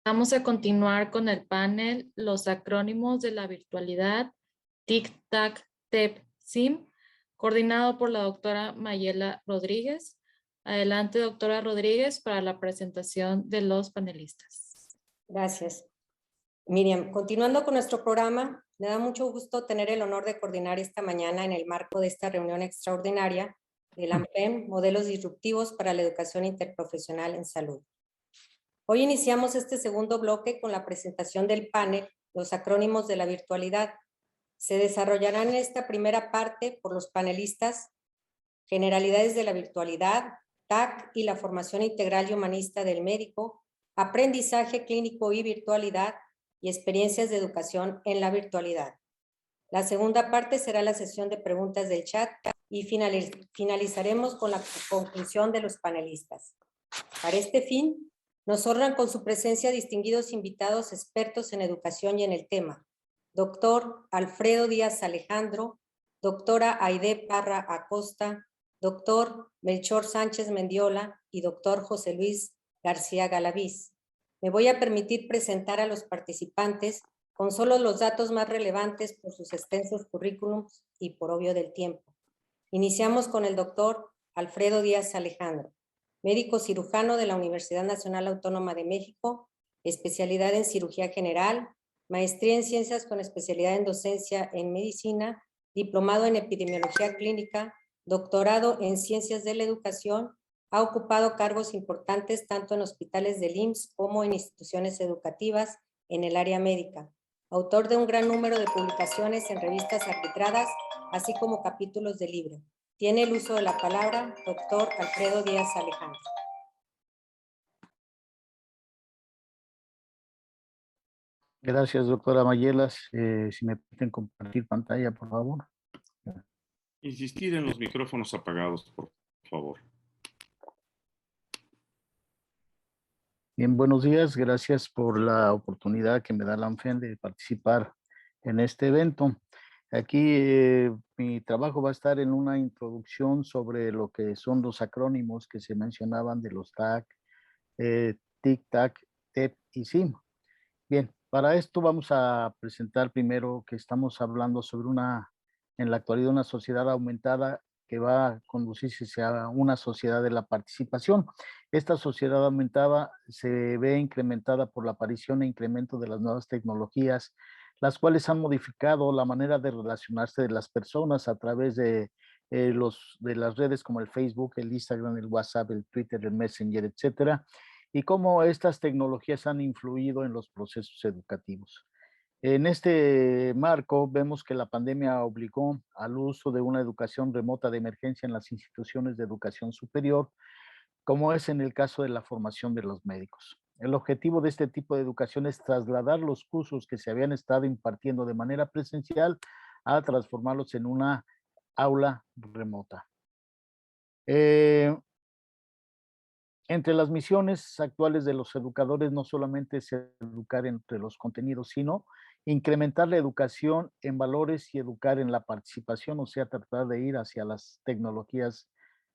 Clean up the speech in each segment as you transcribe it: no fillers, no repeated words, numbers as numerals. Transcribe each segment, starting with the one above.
Vamos a continuar con el panel Los acrónimos de la virtualidad Tic Tac Tep Sim, coordinado por la doctora Mayela Rodríguez. Adelante, doctora Rodríguez, para la presentación de los panelistas. Gracias. Miriam, continuando con nuestro programa, me da mucho gusto tener el honor de coordinar esta mañana en el marco de esta reunión extraordinaria del AMPEM, Modelos Disruptivos para la Educación Interprofesional en Salud. Hoy iniciamos este segundo bloque con la presentación del panel, Los acrónimos de la virtualidad. Se desarrollarán en esta primera parte por los panelistas Generalidades de la virtualidad, TAC y la formación integral y humanista del médico, Aprendizaje clínico y virtualidad y experiencias de educación en la virtualidad. La segunda parte será la sesión de preguntas del chat y finalizaremos con la conclusión de los panelistas. Para este fin, nos honran con su presencia distinguidos invitados expertos en educación y en el tema. Doctor Alfredo Díaz Alejandro, doctora Aide Parra Acosta, doctor Melchor Sánchez Mendiola y doctor José Luis García Galaviz. Me voy a permitir presentar a los participantes con solo los datos más relevantes por sus extensos currículums y por obvio del tiempo. Iniciamos con el doctor Alfredo Díaz Alejandro, médico cirujano de la Universidad Nacional Autónoma de México, especialidad en cirugía general, maestría en ciencias con especialidad en docencia en medicina, diplomado en epidemiología clínica, doctorado en ciencias de la educación. Ha ocupado cargos importantes tanto en hospitales del IMSS como en instituciones educativas en el área médica. Autor de un gran número de publicaciones en revistas arbitradas, así como capítulos de libro. Tiene el uso de la palabra doctor Alfredo Díaz Alejandro. Gracias, doctora Mayelas. Si me permiten compartir pantalla, por favor. Insistir en los micrófonos apagados, por favor. Bien, buenos días. Gracias por la oportunidad que me da la ANFEM de participar en este evento. Aquí mi trabajo va a estar en una introducción sobre lo que son los acrónimos que se mencionaban de los TAC, TIC, TAC, TEP y SIM. Bien, para esto vamos a presentar primero que estamos hablando sobre en la actualidad, una sociedad aumentada que va a conducirse hacia una sociedad de la participación. Esta sociedad aumentada se ve incrementada por la aparición e incremento de las nuevas tecnologías, las cuales han modificado la manera de relacionarse de las personas a través de las redes como el Facebook, el Instagram, el WhatsApp, el Twitter, el Messenger, etcétera, y cómo estas tecnologías han influido en los procesos educativos. En este marco, vemos que la pandemia obligó al uso de una educación remota de emergencia en las instituciones de educación superior, como es en el caso de la formación de los médicos. El objetivo de este tipo de educación es trasladar los cursos que se habían estado impartiendo de manera presencial a transformarlos en una aula remota. Entre las misiones actuales de los educadores no solamente es educar entre los contenidos, sino incrementar la educación en valores y educar en la participación, o sea, tratar de ir hacia las tecnologías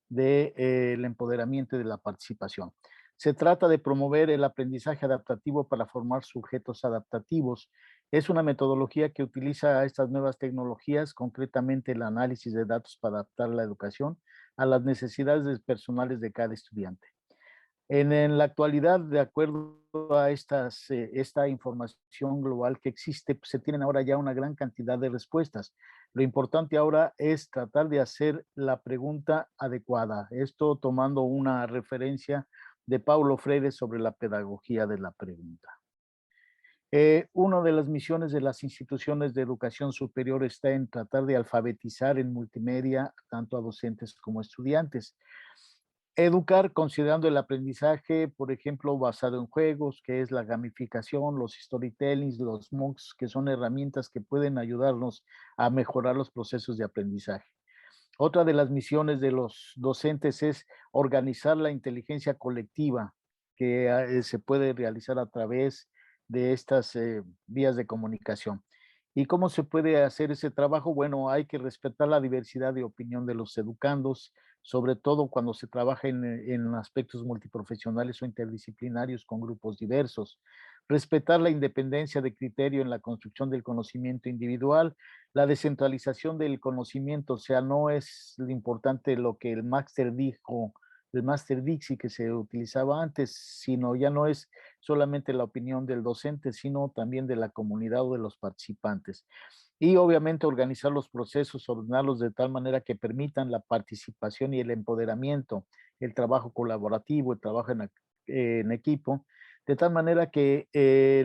del empoderamiento y de la participación. Se trata de promover el aprendizaje adaptativo para formar sujetos adaptativos. Es una metodología que utiliza estas nuevas tecnologías, concretamente el análisis de datos para adaptar la educación a las necesidades personales de cada estudiante. En la actualidad, de acuerdo a esta información global que existe, pues, se tienen ahora ya una gran cantidad de respuestas. Lo importante ahora es tratar de hacer la pregunta adecuada. Esto tomando una referencia de Paulo Freire sobre la pedagogía de la pregunta. Una de las misiones de las instituciones de educación superior está en tratar de alfabetizar en multimedia tanto a docentes como estudiantes. Educar considerando el aprendizaje, por ejemplo, basado en juegos, que es la gamificación, los storytellings, los MOOCs, que son herramientas que pueden ayudarnos a mejorar los procesos de aprendizaje. Otra de las misiones de los docentes es organizar la inteligencia colectiva que se puede realizar a través de estas vías de comunicación. ¿Y cómo se puede hacer ese trabajo? Bueno, hay que respetar la diversidad de opinión de los educandos, sobre todo cuando se trabaja en aspectos multiprofesionales o interdisciplinarios con grupos diversos. respetar la independencia de criterio en la construcción del conocimiento individual, la descentralización del conocimiento, o sea, no es lo importante lo que el máster dijo, el máster Dixie que se utilizaba antes, sino ya no es solamente la opinión del docente, sino también de la comunidad o de los participantes. Y obviamente organizar los procesos, ordenarlos de tal manera que permitan la participación y el empoderamiento, el trabajo colaborativo, el trabajo en equipo, de tal manera que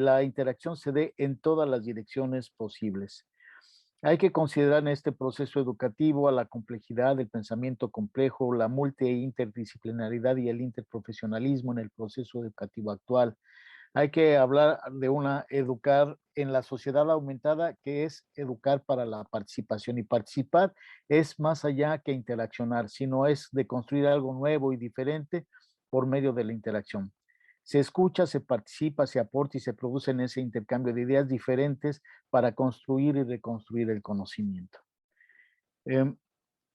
la interacción se dé en todas las direcciones posibles. Hay que considerar en este proceso educativo a la complejidad del pensamiento complejo, la multi e interdisciplinaridad y el interprofesionalismo en el proceso educativo actual. Hay que hablar de educar en la sociedad aumentada, que es educar para la participación. Y participar es más allá que interaccionar, sino es de construir algo nuevo y diferente por medio de la interacción. Se escucha, se participa, se aporta y se produce en ese intercambio de ideas diferentes para construir y reconstruir el conocimiento.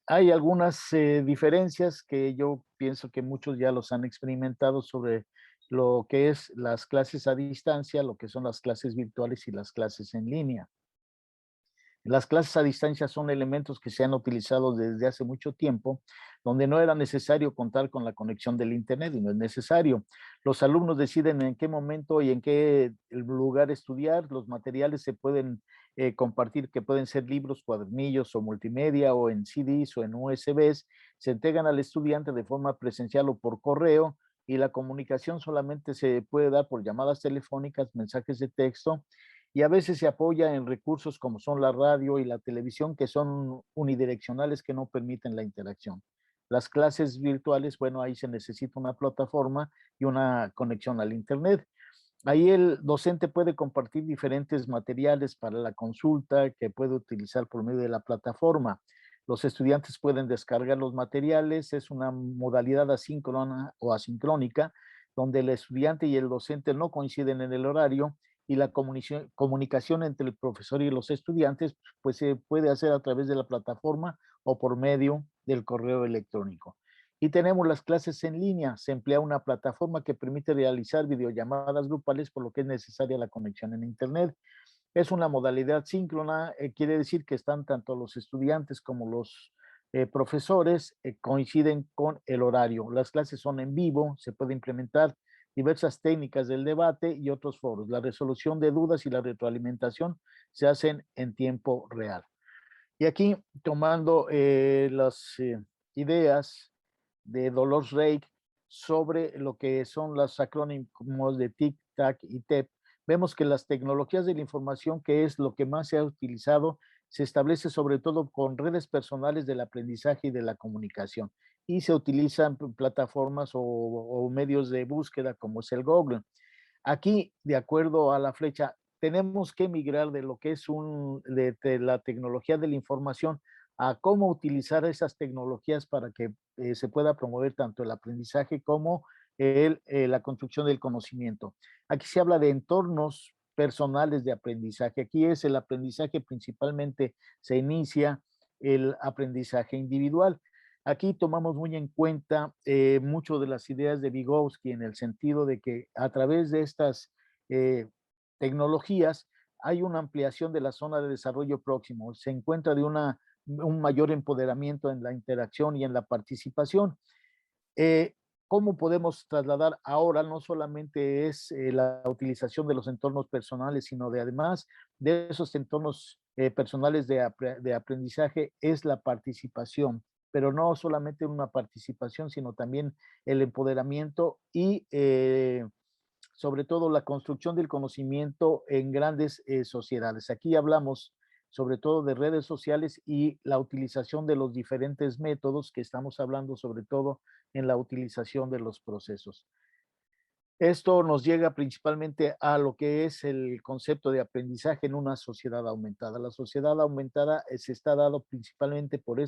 Hay algunas diferencias que yo pienso que muchos ya los han experimentado sobre lo que es las clases a distancia, lo que son las clases virtuales y las clases en línea. Las clases a distancia son elementos que se han utilizado desde hace mucho tiempo, donde no era necesario contar con la conexión del Internet y no es necesario. Los alumnos deciden en qué momento y en qué lugar estudiar. Los materiales se pueden compartir, que pueden ser libros, cuadernillos o multimedia o en CDs o en USBs. Se entregan al estudiante de forma presencial o por correo y la comunicación solamente se puede dar por llamadas telefónicas, mensajes de texto y a veces se apoya en recursos como son la radio y la televisión, que son unidireccionales que no permiten la interacción. Las clases virtuales, bueno, ahí se necesita una plataforma y una conexión al Internet. Ahí el docente puede compartir diferentes materiales para la consulta que puede utilizar por medio de la plataforma. Los estudiantes pueden descargar los materiales, es una modalidad asíncrona o asincrónica, donde el estudiante y el docente no coinciden en el horario y la comunicación entre el profesor y los estudiantes pues se puede hacer a través de la plataforma o por medio del correo electrónico. Y tenemos las clases en línea. Se emplea una plataforma que permite realizar videollamadas grupales, por lo que es necesaria la conexión en Internet. Es una modalidad síncrona, quiere decir que están tanto los estudiantes como los profesores coinciden con el horario. Las clases son en vivo, se puede implementar diversas técnicas del debate y otros foros. La resolución de dudas y la retroalimentación se hacen en tiempo real. Y aquí, tomando las ideas de Dolores Reich sobre lo que son los acrónimos de TIC, TAC y TEP, vemos que las tecnologías de la información, que es lo que más se ha utilizado, se establece sobre todo con redes personales del aprendizaje y de la comunicación. Y se utilizan plataformas o medios de búsqueda como es el Google. Aquí, de acuerdo a la flecha, tenemos que migrar de lo que es de la tecnología de la información a cómo utilizar esas tecnologías para que se pueda promover tanto el aprendizaje como la construcción del conocimiento. Aquí se habla de entornos personales de aprendizaje. Aquí es el aprendizaje principalmente, se inicia el aprendizaje individual. Aquí tomamos muy en cuenta mucho de las ideas de Vygotsky en el sentido de que a través de estas tecnologías hay una ampliación de la zona de desarrollo próximo. Se encuentra de un mayor empoderamiento en la interacción y en la participación. ¿Cómo podemos trasladar ahora? No solamente es la utilización de los entornos personales, sino de además de esos entornos personales de aprendizaje, es la participación, pero no solamente una participación, sino también el empoderamiento y sobre todo la construcción del conocimiento en grandes sociedades. Aquí hablamos sobre todo de redes sociales y la utilización de los diferentes métodos que estamos hablando, sobre todo en la utilización de los procesos. Esto nos llega principalmente a lo que es el concepto de aprendizaje en una sociedad aumentada. La sociedad aumentada se está dado principalmente por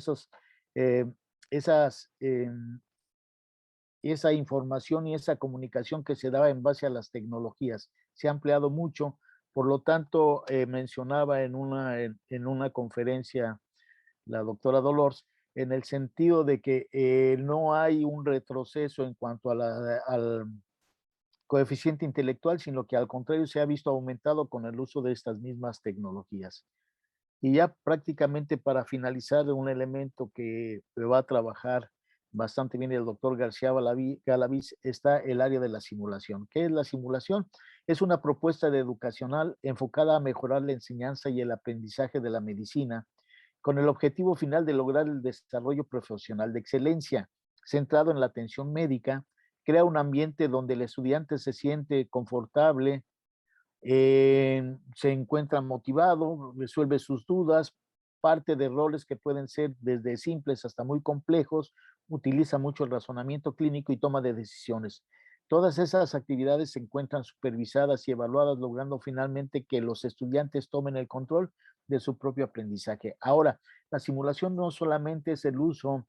eh, esa información y esa comunicación que se daba en base a las tecnologías. Se ha ampliado mucho, por lo tanto, mencionaba en una conferencia la doctora Dolores, en el sentido de que no hay un retroceso en cuanto a coeficiente intelectual, sino que al contrario se ha visto aumentado con el uso de estas mismas tecnologías. Y ya prácticamente para finalizar, un elemento que va a trabajar bastante bien el doctor García Galaviz está el área de la simulación. ¿Qué es la simulación? Es una propuesta educacional enfocada a mejorar la enseñanza y el aprendizaje de la medicina, con el objetivo final de lograr el desarrollo profesional de excelencia, centrado en la atención médica. Crea un ambiente donde el estudiante se siente confortable, se encuentra motivado, resuelve sus dudas, parte de roles que pueden ser desde simples hasta muy complejos, utiliza mucho el razonamiento clínico y toma de decisiones. Todas esas actividades se encuentran supervisadas y evaluadas, logrando finalmente que los estudiantes tomen el control de su propio aprendizaje. Ahora, la simulación no solamente es el uso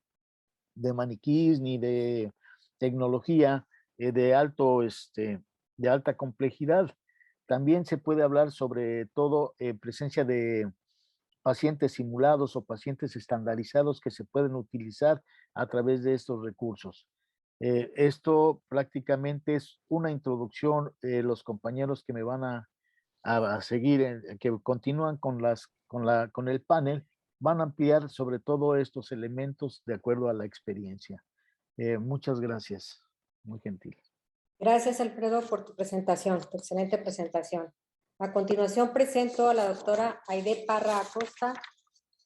de maniquís ni de tecnología de alta complejidad. También se puede hablar sobre todo presencia de pacientes simulados o pacientes estandarizados que se pueden utilizar a través de estos recursos. Esto prácticamente es una introducción. Los compañeros que me van a seguir, que continúan con el panel, van a ampliar sobre todo estos elementos de acuerdo a la experiencia. Muchas gracias, muy gentil. Gracias, Alfredo, por tu presentación, tu excelente presentación. A continuación presento a la doctora Aide Parra Acosta,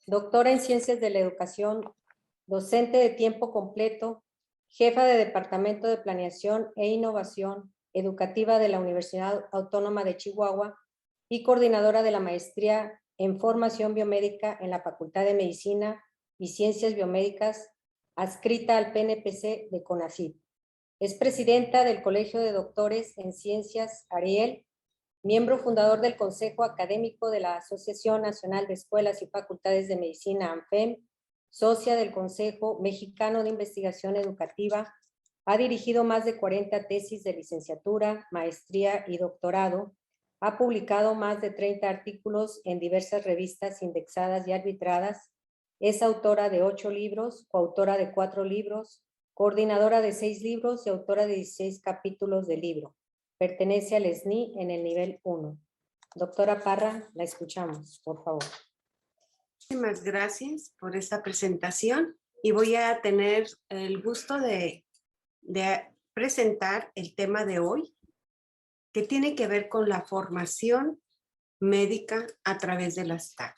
doctora en Ciencias de la Educación, docente de tiempo completo, jefa de Departamento de Planeación e Innovación Educativa de la Universidad Autónoma de Chihuahua y coordinadora de la maestría en Formación Biomédica en la Facultad de Medicina y Ciencias Biomédicas, adscrita al PNPC de CONACYT. Es presidenta del Colegio de Doctores en Ciencias Ariel, miembro fundador del Consejo Académico de la Asociación Nacional de Escuelas y Facultades de Medicina ANFEM, socia del Consejo Mexicano de Investigación Educativa. Ha dirigido más de 40 tesis de licenciatura, maestría y doctorado. Ha publicado más de 30 artículos en diversas revistas indexadas y arbitradas. Es autora de 8 libros, coautora de 4 libros, coordinadora de 6 libros y autora de 16 capítulos de libro. Pertenece al SNI en el nivel 1. Doctora Parra, la escuchamos, por favor. Muchísimas gracias por esta presentación y voy a tener el gusto de presentar el tema de hoy, que tiene que ver con la formación médica a través de las TAC.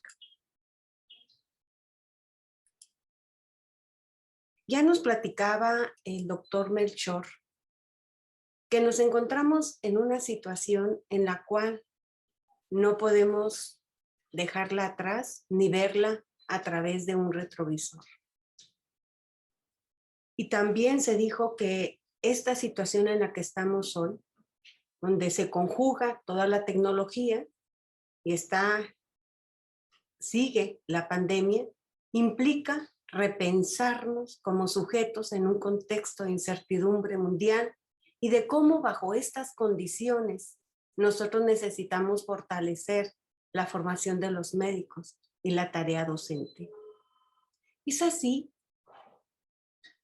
Ya nos platicaba el doctor Melchor que nos encontramos en una situación en la cual no podemos dejarla atrás ni verla a través de un retrovisor. Y también se dijo que esta situación en la que estamos hoy, donde se conjuga toda la tecnología y sigue la pandemia, implica repensarnos como sujetos en un contexto de incertidumbre mundial y de cómo bajo estas condiciones nosotros necesitamos fortalecer la formación de los médicos y la tarea docente. Es así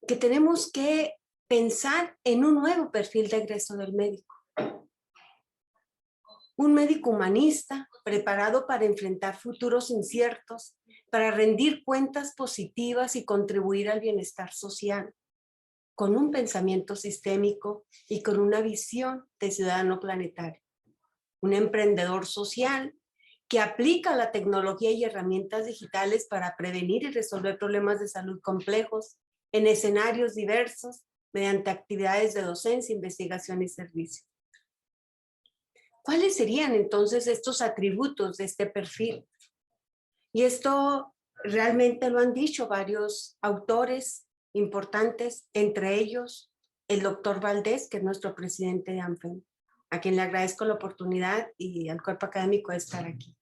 que tenemos que pensar en un nuevo perfil de egreso del médico. Un médico humanista preparado para enfrentar futuros inciertos, para rendir cuentas positivas y contribuir al bienestar social, con un pensamiento sistémico y con una visión de ciudadano planetario. Un emprendedor social que aplica la tecnología y herramientas digitales para prevenir y resolver problemas de salud complejos en escenarios diversos mediante actividades de docencia, investigación y servicio. ¿Cuáles serían entonces estos atributos de este perfil? Y esto realmente lo han dicho varios autores importantes, entre ellos el doctor Valdés, que es nuestro presidente de ANFEM, a quien le agradezco la oportunidad y al cuerpo académico de estar aquí.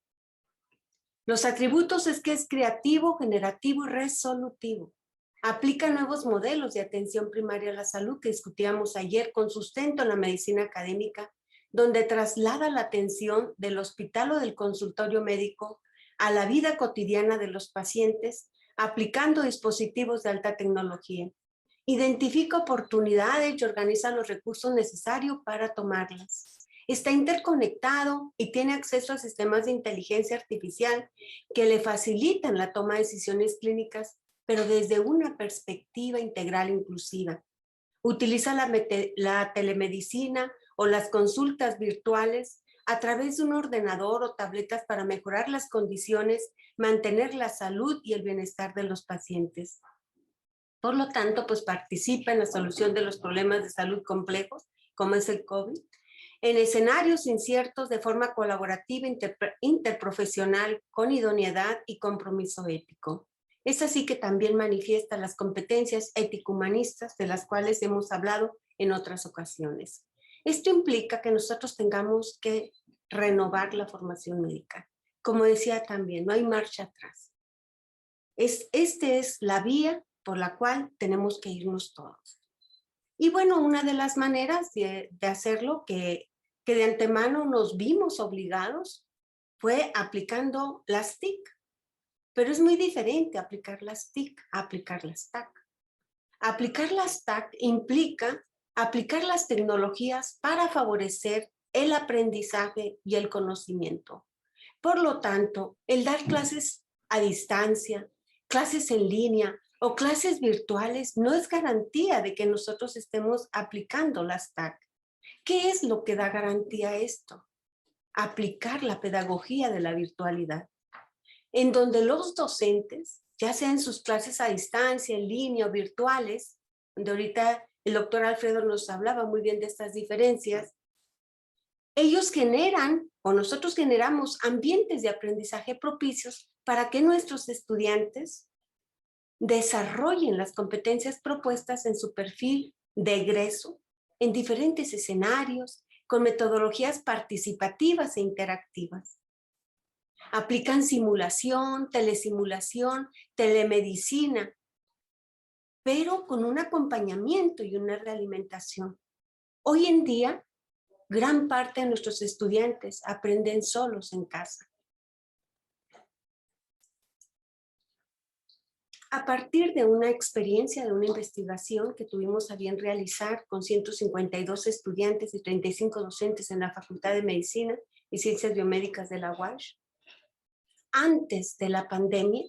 Los atributos es que es creativo, generativo y resolutivo. Aplica nuevos modelos de atención primaria a la salud que discutíamos ayer con sustento en la medicina académica, donde traslada la atención del hospital o del consultorio médico a la vida cotidiana de los pacientes, aplicando dispositivos de alta tecnología identifica oportunidades y organiza los recursos necesarios para tomarlas. Está interconectado y tiene acceso a sistemas de inteligencia artificial que le facilitan la toma de decisiones clínicas, pero desde una perspectiva integral inclusiva. Utiliza la telemedicina o las consultas virtuales a través de un ordenador o tabletas para mejorar las condiciones, mantener la salud y el bienestar de los pacientes. Por lo tanto, pues participa en la solución de los problemas de salud complejos, como es el COVID, en escenarios inciertos de forma colaborativa, interprofesional, con idoneidad y compromiso ético. Es así que también manifiesta las competencias ético-humanistas de las cuales hemos hablado en otras ocasiones. Esto implica que nosotros tengamos que renovar la formación médica. Como decía también, no hay marcha atrás. Esta es la vía por la cual tenemos que irnos todos. Y bueno, una de las maneras de hacerlo que de antemano nos vimos obligados fue aplicando las TIC. Pero es muy diferente aplicar las TIC a aplicar las TAC. Aplicar las TAC implica aplicar las tecnologías para favorecer el aprendizaje y el conocimiento. Por lo tanto, el dar clases a distancia, clases en línea o clases virtuales no es garantía de que nosotros estemos aplicando las TAC. ¿Qué es lo que da garantía a esto? Aplicar la pedagogía de la virtualidad, en donde los docentes, ya sea en sus clases a distancia, en línea o virtuales, donde ahorita el doctor Alfredo nos hablaba muy bien de estas diferencias, ellos generan o nosotros generamos ambientes de aprendizaje propicios para que nuestros estudiantes desarrollen las competencias propuestas en su perfil de egreso en diferentes escenarios, con metodologías participativas e interactivas. Aplican simulación, telesimulación, telemedicina, pero con un acompañamiento y una realimentación. Hoy en día, gran parte de nuestros estudiantes aprenden solos en casa. A partir de una experiencia, de una investigación que tuvimos a bien realizar con 152 estudiantes y 35 docentes en la Facultad de Medicina y Ciencias Biomédicas de la UASH, antes de la pandemia,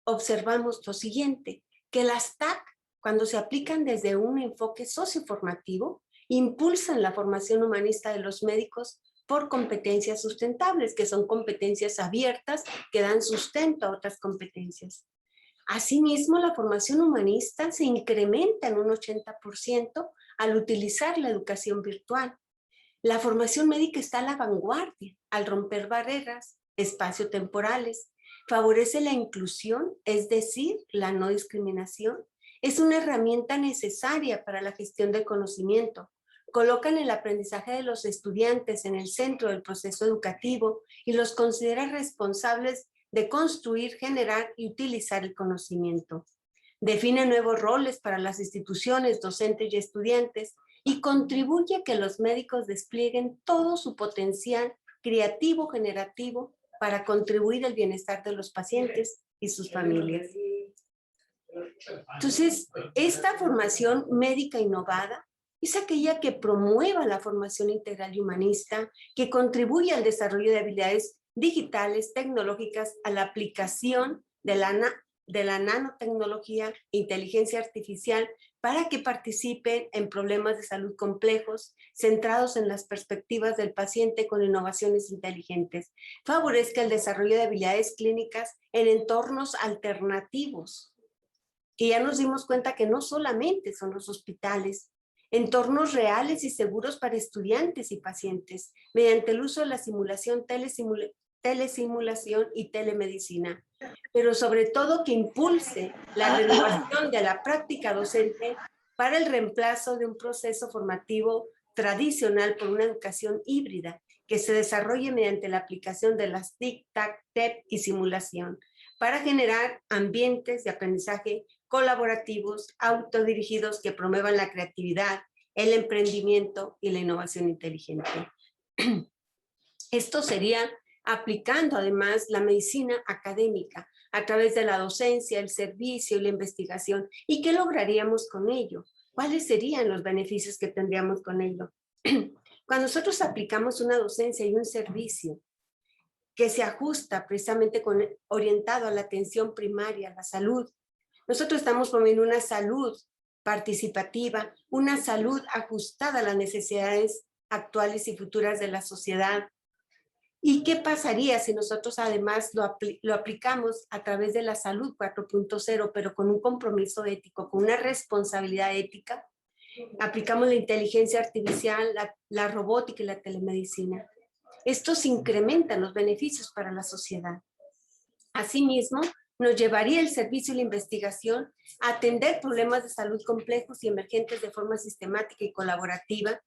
observamos lo siguiente, que las TAC, cuando se aplican desde un enfoque socioformativo, impulsan la formación humanista de los médicos por competencias sustentables, que son competencias abiertas que dan sustento a otras competencias. Asimismo, la formación humanista se incrementa en un 80% al utilizar la educación virtual. La formación médica está a la vanguardia al romper barreras espaciotemporales, favorece la inclusión, es decir, la no discriminación. Es una herramienta necesaria para la gestión del conocimiento. Colocan el aprendizaje de los estudiantes en el centro del proceso educativo y los considera responsables de construir, generar y utilizar el conocimiento. Define nuevos roles para las instituciones, docentes y estudiantes y contribuye a que los médicos desplieguen todo su potencial creativo, generativo, para contribuir al bienestar de los pacientes y sus familias. Entonces, esta formación médica innovada es aquella que promueva la formación integral y humanista, que contribuye al desarrollo de habilidades digitales, tecnológicas, a la aplicación de la nanotecnología e inteligencia artificial para que participen en problemas de salud complejos, centrados en las perspectivas del paciente con innovaciones inteligentes. Favorezca el desarrollo de habilidades clínicas en entornos alternativos. Y ya nos dimos cuenta que no solamente son los hospitales, entornos reales y seguros para estudiantes y pacientes, mediante el uso de la simulación, telesimulación y telemedicina, pero sobre todo que impulse la renovación de la práctica docente para el reemplazo de un proceso formativo tradicional por una educación híbrida que se desarrolle mediante la aplicación de las TIC, TAC, TEP y simulación para generar ambientes de aprendizaje colaborativos, autodirigidos que promuevan la creatividad, el emprendimiento y la innovación inteligente. Esto sería aplicando además la medicina académica, a través de la docencia, el servicio y la investigación. ¿Y qué lograríamos con ello? ¿Cuáles serían los beneficios que tendríamos con ello? Cuando nosotros aplicamos una docencia y un servicio que se ajusta precisamente orientado a la atención primaria, a la salud, nosotros estamos promoviendo una salud participativa, una salud ajustada a las necesidades actuales y futuras de la sociedad. ¿Y qué pasaría si nosotros además lo aplicamos a través de la salud 4.0, pero con un compromiso ético, con una responsabilidad ética? Aplicamos la inteligencia artificial, la robótica y la telemedicina. Estos incrementan los beneficios para la sociedad. Asimismo, nos llevaría el servicio y la investigación a atender problemas de salud complejos y emergentes de forma sistemática y colaborativa,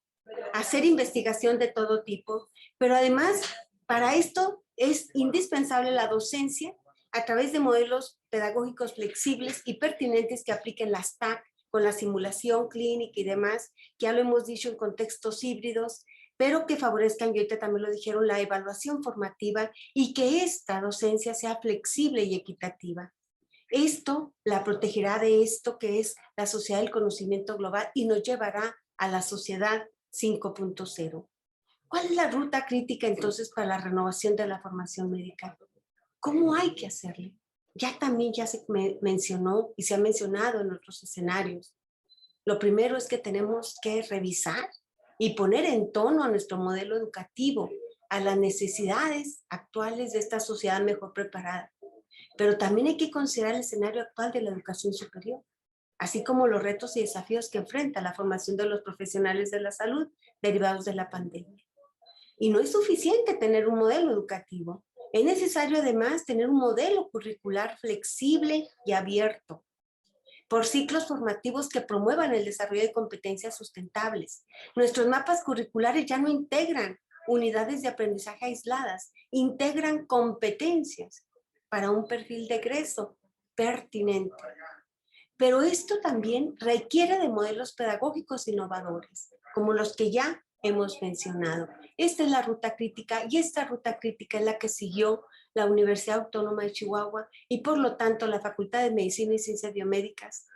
a hacer investigación de todo tipo, pero además, para esto es indispensable la docencia a través de modelos pedagógicos flexibles y pertinentes que apliquen las TAC con la simulación clínica y demás, que ya lo hemos dicho en contextos híbridos, pero que favorezcan, y ahorita también lo dijeron, la evaluación formativa y que esta docencia sea flexible y equitativa. Esto la protegerá de esto que es la sociedad del conocimiento global y nos llevará a la sociedad 5.0. ¿Cuál es la ruta crítica entonces para la renovación de la formación médica? ¿Cómo hay que hacerlo? Ya se mencionó y se ha mencionado en otros escenarios. Lo primero es que tenemos que revisar y poner en tono a nuestro modelo educativo, a las necesidades actuales de esta sociedad mejor preparada. Pero también hay que considerar el escenario actual de la educación superior, así como los retos y desafíos que enfrenta la formación de los profesionales de la salud derivados de la pandemia. Y no es suficiente tener un modelo educativo. Es necesario además tener un modelo curricular flexible y abierto, por ciclos formativos que promuevan el desarrollo de competencias sustentables. Nuestros mapas curriculares ya no integran unidades de aprendizaje aisladas, integran competencias para un perfil de egreso pertinente. Pero esto también requiere de modelos pedagógicos innovadores, como los que ya hemos mencionado. Esta es la ruta crítica y esta ruta crítica es la que siguió la Universidad Autónoma de Chihuahua y por lo tanto la Facultad de Medicina y Ciencias Biomédicas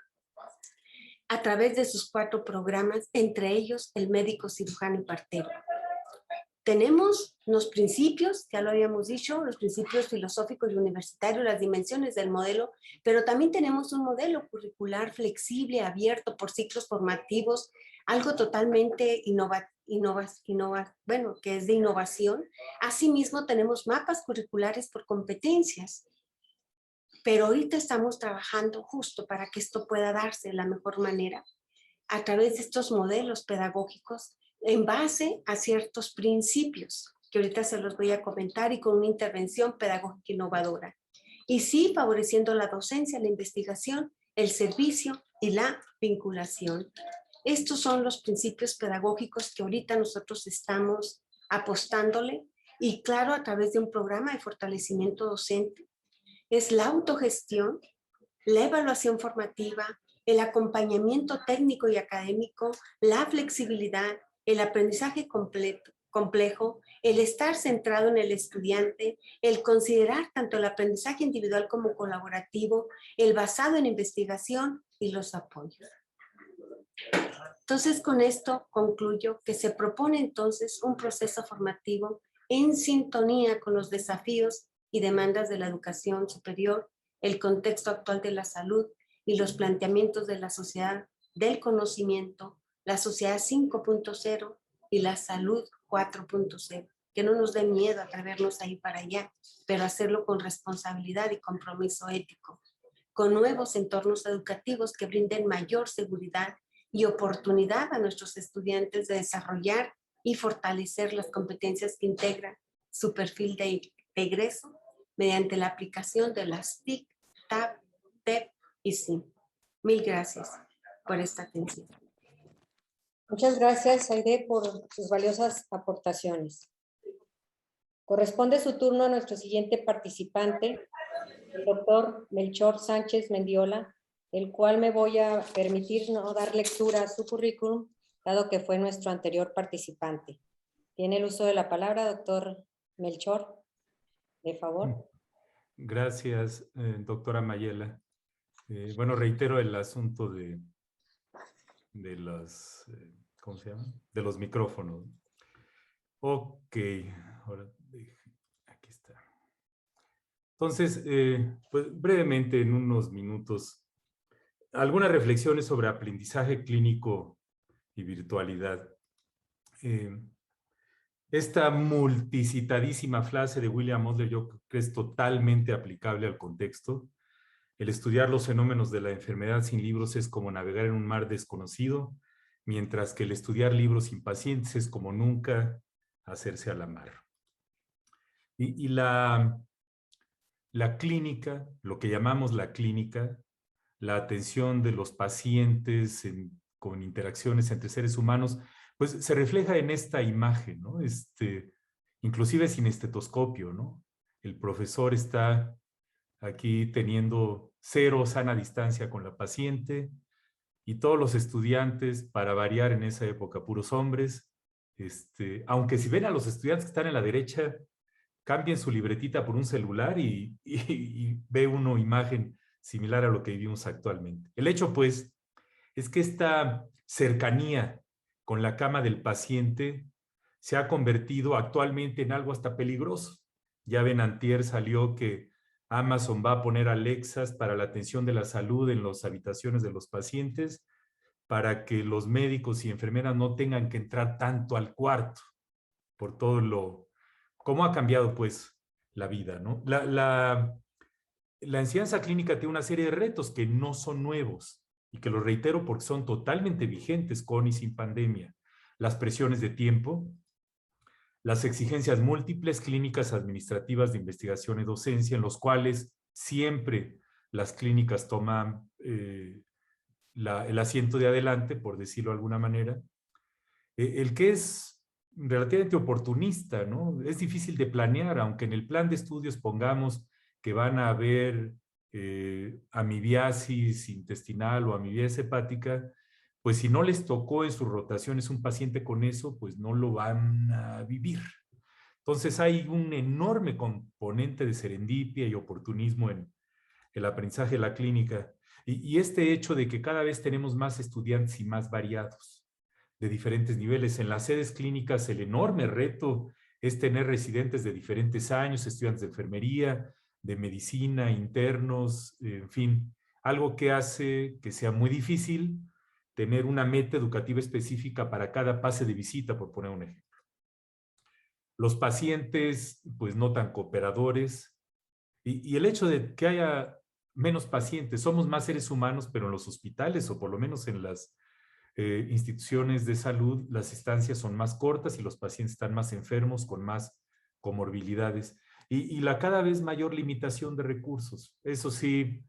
a través de sus 4 programas, entre ellos el médico cirujano y partero. Tenemos los principios, ya lo habíamos dicho, los principios filosóficos y universitarios, las dimensiones del modelo, pero también tenemos un modelo curricular flexible, abierto por ciclos formativos, algo totalmente que es de innovación. Asimismo, tenemos mapas curriculares por competencias, pero ahorita estamos trabajando justo para que esto pueda darse de la mejor manera a través de estos modelos pedagógicos en base a ciertos principios que ahorita se los voy a comentar y con una intervención pedagógica innovadora. Y sí, favoreciendo la docencia, la investigación, el servicio y la vinculación. Estos son los principios pedagógicos que ahorita nosotros estamos apostándole y claro, a través de un programa de fortalecimiento docente. Es la autogestión, la evaluación formativa, el acompañamiento técnico y académico, la flexibilidad, el aprendizaje complejo, el estar centrado en el estudiante, el considerar tanto el aprendizaje individual como colaborativo, el basado en investigación y los apoyos. Entonces, con esto concluyo que se propone entonces un proceso formativo en sintonía con los desafíos y demandas de la educación superior, el contexto actual de la salud y los planteamientos de la sociedad del conocimiento, la sociedad 5.0 y la salud 4.0. Que no nos dé miedo atrevernos a ir para allá, pero hacerlo con responsabilidad y compromiso ético, con nuevos entornos educativos que brinden mayor seguridad y oportunidad a nuestros estudiantes de desarrollar y fortalecer las competencias que integran su perfil de egreso mediante la aplicación de las TIC, TAP, TEP y SIM. Mil gracias por esta atención. Muchas gracias, Aide, por sus valiosas aportaciones. Corresponde su turno a nuestro siguiente participante, el doctor Melchor Sánchez Mendiola, el cual me voy a permitir no dar lectura a su currículum, dado que fue nuestro anterior participante. Tiene el uso de la palabra, doctor Melchor, de favor. Gracias, doctora Mayela. Bueno, reitero el asunto de los, ¿cómo se llama? De los micrófonos. Ok, ahora aquí está. Entonces, pues brevemente, en unos minutos, algunas reflexiones sobre aprendizaje clínico y virtualidad. Esta multicitadísima frase de William Adler yo creo que es totalmente aplicable al contexto. El estudiar los fenómenos de la enfermedad sin libros es como navegar en un mar desconocido, mientras que el estudiar libros sin pacientes es como nunca hacerse a la mar. Y la clínica, lo que llamamos la clínica, la atención de los pacientes con interacciones entre seres humanos, pues se refleja en esta imagen, ¿no? Inclusive sin estetoscopio, ¿no? El profesor está aquí teniendo cero sana distancia con la paciente y todos los estudiantes, para variar en esa época, puros hombres, aunque si ven a los estudiantes que están en la derecha, cambien su libretita por un celular y ve uno imagen similar a lo que vivimos actualmente. El hecho, pues, es que esta cercanía con la cama del paciente se ha convertido actualmente en algo hasta peligroso. Ya ven, antier salió que Amazon va a poner Alexas para la atención de la salud en las habitaciones de los pacientes para que los médicos y enfermeras no tengan que entrar tanto al cuarto por todo cómo ha cambiado, pues, la vida, ¿no? La enseñanza clínica tiene una serie de retos que no son nuevos y que los reitero porque son totalmente vigentes con y sin pandemia. Las presiones de tiempo, las exigencias múltiples clínicas administrativas de investigación y docencia, en los cuales siempre las clínicas toman el asiento de adelante, por decirlo de alguna manera. El que es relativamente oportunista, ¿no? Es difícil de planear, aunque en el plan de estudios pongamos que van a haber amibiasis intestinal o amibiasis hepática, pues si no les tocó en sus rotaciones un paciente con eso, pues no lo van a vivir. Entonces hay un enorme componente de serendipia y oportunismo en el aprendizaje de la clínica. Y este hecho de que cada vez tenemos más estudiantes y más variados, de diferentes niveles. En las sedes clínicas el enorme reto es tener residentes de diferentes años, estudiantes de enfermería, de medicina, internos, en fin, algo que hace que sea muy difícil tener una meta educativa específica para cada pase de visita, por poner un ejemplo. Los pacientes, pues no tan cooperadores, y el hecho de que haya menos pacientes, somos más seres humanos, pero en los hospitales, o por lo menos en las instituciones de salud, las estancias son más cortas y los pacientes están más enfermos, con más comorbilidades. Y la cada vez mayor limitación de recursos. Eso sí,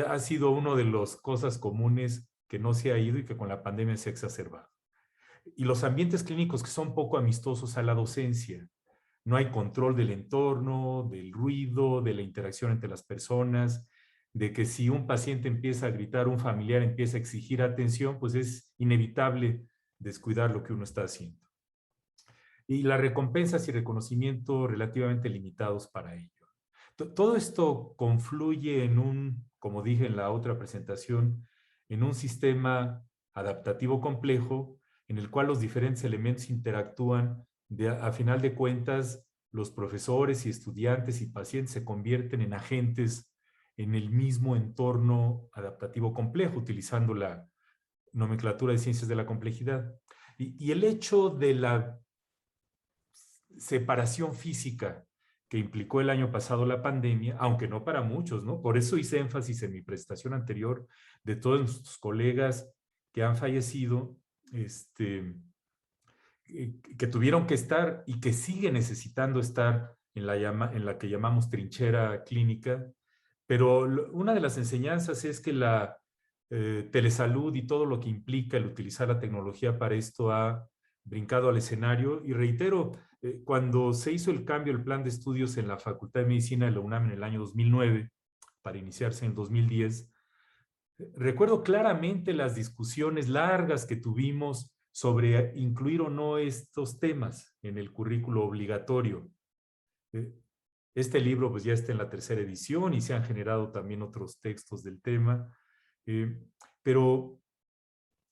ha sido una de las cosas comunes que no se ha ido y que con la pandemia se ha exacerbado. Y los ambientes clínicos que son poco amistosos a la docencia. No hay control del entorno, del ruido, de la interacción entre las personas, de que si un paciente empieza a gritar, un familiar empieza a exigir atención, pues es inevitable descuidar lo que uno está haciendo. Y las recompensas y reconocimiento relativamente limitados para ello. Todo esto confluye en un, como dije en la otra presentación, en un sistema adaptativo complejo en el cual los diferentes elementos interactúan. A final de cuentas, los profesores y estudiantes y pacientes se convierten en agentes en el mismo entorno adaptativo complejo, utilizando la nomenclatura de ciencias de la complejidad. Y el hecho de la separación física que implicó el año pasado la pandemia, aunque no para muchos, ¿no? Por eso hice énfasis en mi presentación anterior de todos nuestros colegas que han fallecido, que tuvieron que estar y que siguen necesitando estar en la que llamamos trinchera clínica. Pero una de las enseñanzas es que la telesalud y todo lo que implica el utilizar la tecnología para esto ha brincado al escenario. Y reitero, cuando se hizo el cambio del plan de estudios en la Facultad de Medicina de la UNAM en el año 2009, para iniciarse en el 2010, recuerdo claramente las discusiones largas que tuvimos sobre incluir o no estos temas en el currículo obligatorio. Este libro pues ya está en la 3ª edición y se han generado también otros textos del tema. Pero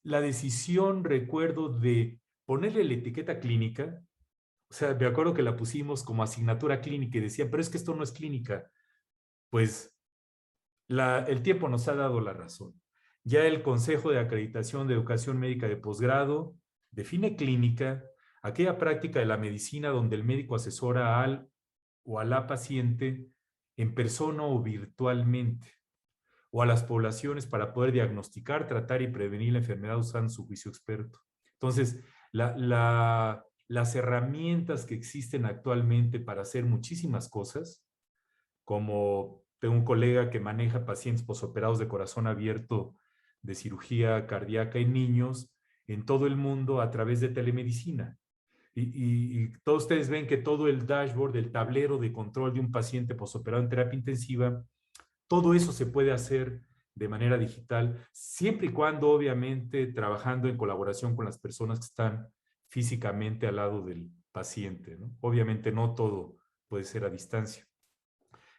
la decisión, recuerdo, de ponerle la etiqueta clínica, o sea, me acuerdo que la pusimos como asignatura clínica y decían, pero es que esto no es clínica. Pues el tiempo nos ha dado la razón. Ya el Consejo de Acreditación de Educación Médica de Posgrado define clínica aquella práctica de la medicina donde el médico asesora al o a la paciente en persona o virtualmente, o a las poblaciones para poder diagnosticar, tratar y prevenir la enfermedad usando su juicio experto. Entonces, las herramientas que existen actualmente para hacer muchísimas cosas, como tengo un colega que maneja pacientes posoperados de corazón abierto de cirugía cardíaca en niños en todo el mundo a través de telemedicina. Y todos ustedes ven que todo el dashboard, el tablero de control de un paciente posoperado en terapia intensiva, todo eso se puede hacer de manera digital, siempre y cuando obviamente trabajando en colaboración con las personas que están físicamente al lado del paciente, ¿no? Obviamente no todo puede ser a distancia.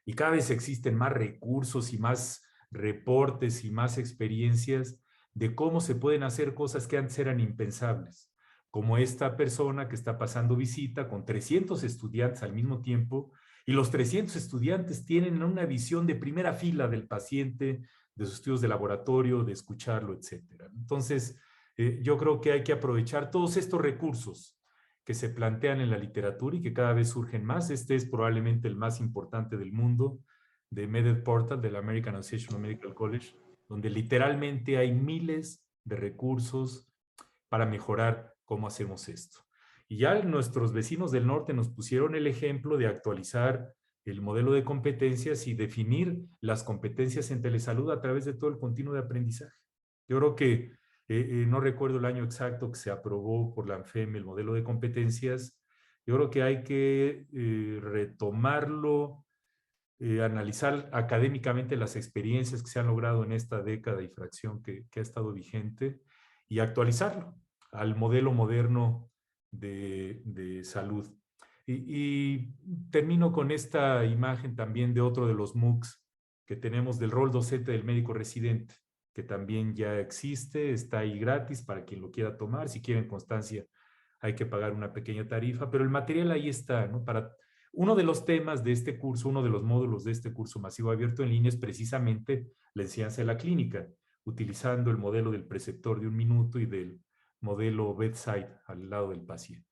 Y cada vez existen más recursos y más reportes y más experiencias de cómo se pueden hacer cosas que antes eran impensables, como esta persona que está pasando visita con 300 estudiantes al mismo tiempo, y los 300 estudiantes tienen una visión de primera fila del paciente, de sus estudios de laboratorio, de escucharlo, etc. Entonces, yo creo que hay que aprovechar todos estos recursos que se plantean en la literatura y que cada vez surgen más. Este es probablemente el más importante del mundo, de MedEdPortal, de la American Association of Medical College, donde literalmente hay miles de recursos para mejorar cómo hacemos esto. Y ya nuestros vecinos del norte nos pusieron el ejemplo de actualizar el modelo de competencias y definir las competencias en telesalud a través de todo el continuo de aprendizaje. Yo creo que no recuerdo el año exacto que se aprobó por la ANFEM el modelo de competencias. Yo creo que hay que retomarlo, analizar académicamente las experiencias que se han logrado en esta década y fracción que ha estado vigente y actualizarlo al modelo moderno de salud. Y termino con esta imagen también de otro de los MOOCs que tenemos del rol docente del médico residente, que también ya existe, está ahí gratis para quien lo quiera tomar. Si quieren constancia, hay que pagar una pequeña tarifa, pero el material ahí está, ¿no? Para uno de los temas de este curso, uno de los módulos de este curso masivo abierto en línea es precisamente la enseñanza de la clínica, utilizando el modelo del preceptor de 1 minuto y del modelo bedside al lado del paciente.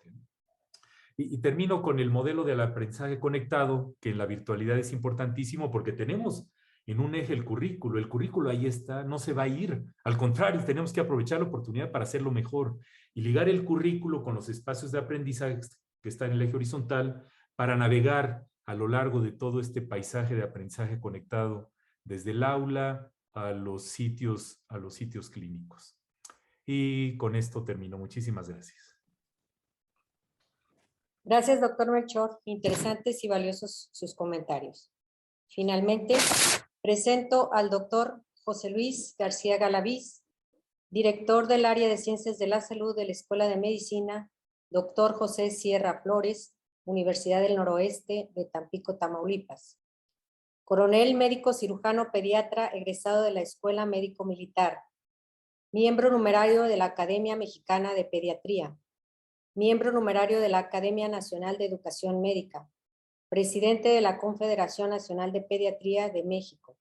Y termino con el modelo del aprendizaje conectado, que en la virtualidad es importantísimo porque tenemos en un eje el currículo ahí está, no se va a ir, al contrario, tenemos que aprovechar la oportunidad para hacerlo mejor y ligar el currículo con los espacios de aprendizaje que están en el eje horizontal para navegar a lo largo de todo este paisaje de aprendizaje conectado, desde el aula a los sitios clínicos. Y con esto termino. Muchísimas gracias. Gracias, doctor Melchor. Interesantes y valiosos sus comentarios. Finalmente, presento al doctor José Luis García Galaviz, director del área de Ciencias de la Salud de la Escuela de Medicina, doctor José Sierra Flores, Universidad del Noroeste de Tampico, Tamaulipas. Coronel médico cirujano pediatra egresado de la Escuela Médico Militar. Miembro numerario de la Academia Mexicana de Pediatría. Miembro numerario de la Academia Nacional de Educación Médica. Presidente de la Confederación Nacional de Pediatría de México.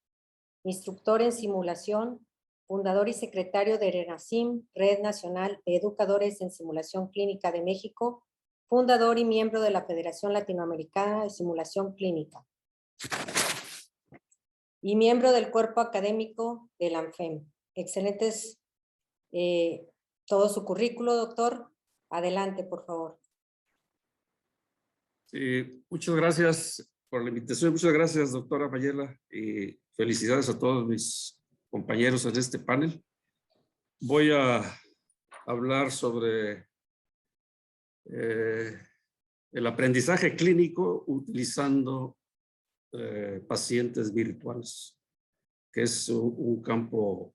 Instructor en simulación. Fundador y secretario de RENASIM, Red Nacional de Educadores en Simulación Clínica de México. Fundador y miembro de la Federación Latinoamericana de Simulación Clínica. Y miembro del cuerpo académico de la ANFEM. Excelentes todo su currículo, doctor. Adelante, por favor. Muchas gracias por la invitación. Muchas gracias, doctora Mayela. Felicidades a todos mis compañeros en este panel. Voy a hablar sobre el aprendizaje clínico utilizando pacientes virtuales, que es un campo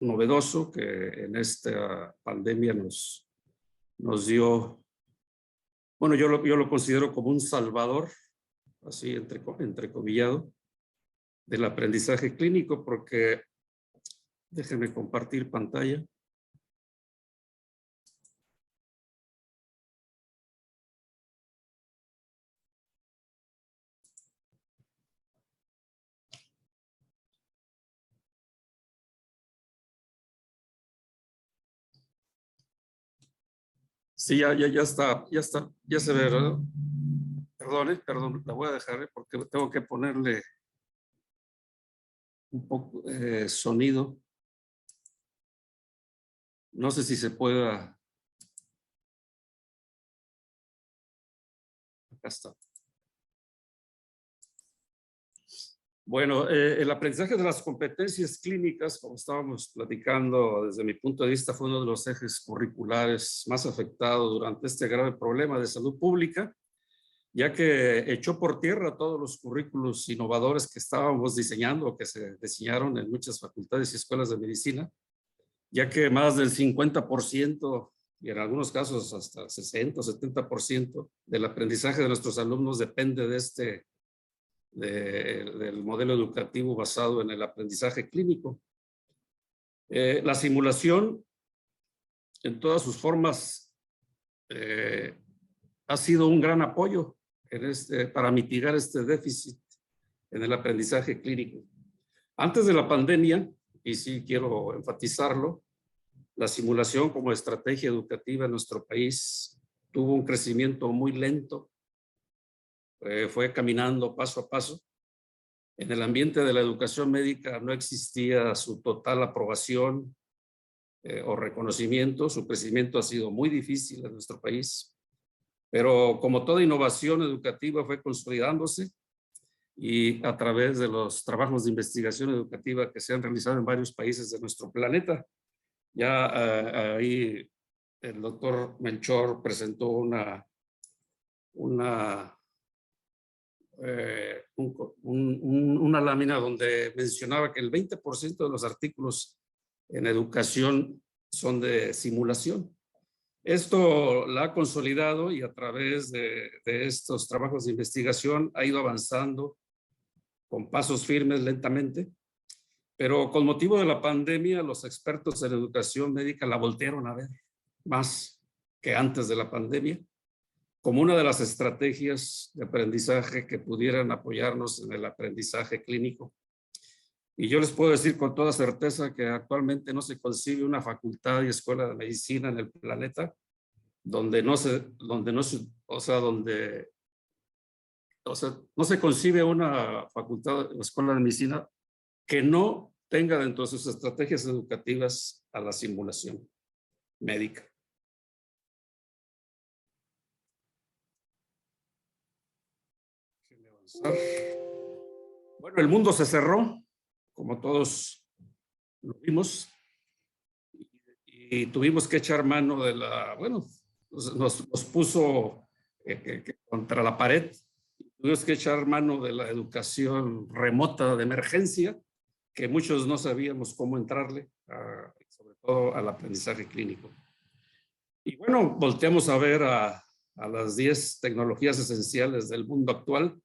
novedoso que en esta pandemia nos dio, bueno, yo lo considero como un salvador así entrecomillado, del aprendizaje clínico, porque déjenme compartir pantalla. Sí, ya está, ya se ve, ¿verdad? Perdón, la voy a dejar porque tengo que ponerle un poco sonido. No sé si se pueda. Acá está. Bueno, el aprendizaje de las competencias clínicas, como estábamos platicando, desde mi punto de vista, fue uno de los ejes curriculares más afectados durante este grave problema de salud pública, ya que echó por tierra todos los currículos innovadores que estábamos diseñando o que se diseñaron en muchas facultades y escuelas de medicina, ya que más del 50% y en algunos casos hasta 60 o 70% del aprendizaje de nuestros alumnos depende del modelo educativo basado en el aprendizaje clínico. La simulación en todas sus formas ha sido un gran apoyo para mitigar este déficit en el aprendizaje clínico. Antes de la pandemia, y sí quiero enfatizarlo, la simulación como estrategia educativa en nuestro país tuvo un crecimiento muy lento, fue caminando paso a paso. En el ambiente de la educación médica no existía su total aprobación o reconocimiento. Su crecimiento ha sido muy difícil en nuestro país, pero como toda innovación educativa fue consolidándose y a través de los trabajos de investigación educativa que se han realizado en varios países de nuestro planeta. Ya ahí el doctor Melchor presentó una lámina donde mencionaba que el 20% de los artículos en educación son de simulación. Esto la ha consolidado y a través de estos trabajos de investigación ha ido avanzando con pasos firmes lentamente, pero con motivo de la pandemia los expertos en educación médica la voltearon a ver más que antes de la pandemia como una de las estrategias de aprendizaje que pudieran apoyarnos en el aprendizaje clínico. Y yo les puedo decir con toda certeza que actualmente no se concibe una facultad y escuela de medicina en el planeta donde no se concibe una facultad o escuela de medicina que no tenga dentro de sus estrategias educativas a la simulación médica. Bueno, el mundo se cerró, como todos lo vimos, y tuvimos que echar mano de nos puso contra la pared. Tuvimos que echar mano de la educación remota de emergencia, que muchos no sabíamos cómo entrarle, sobre todo al aprendizaje clínico. Y bueno, volteamos a ver a las 10 tecnologías esenciales del mundo actual,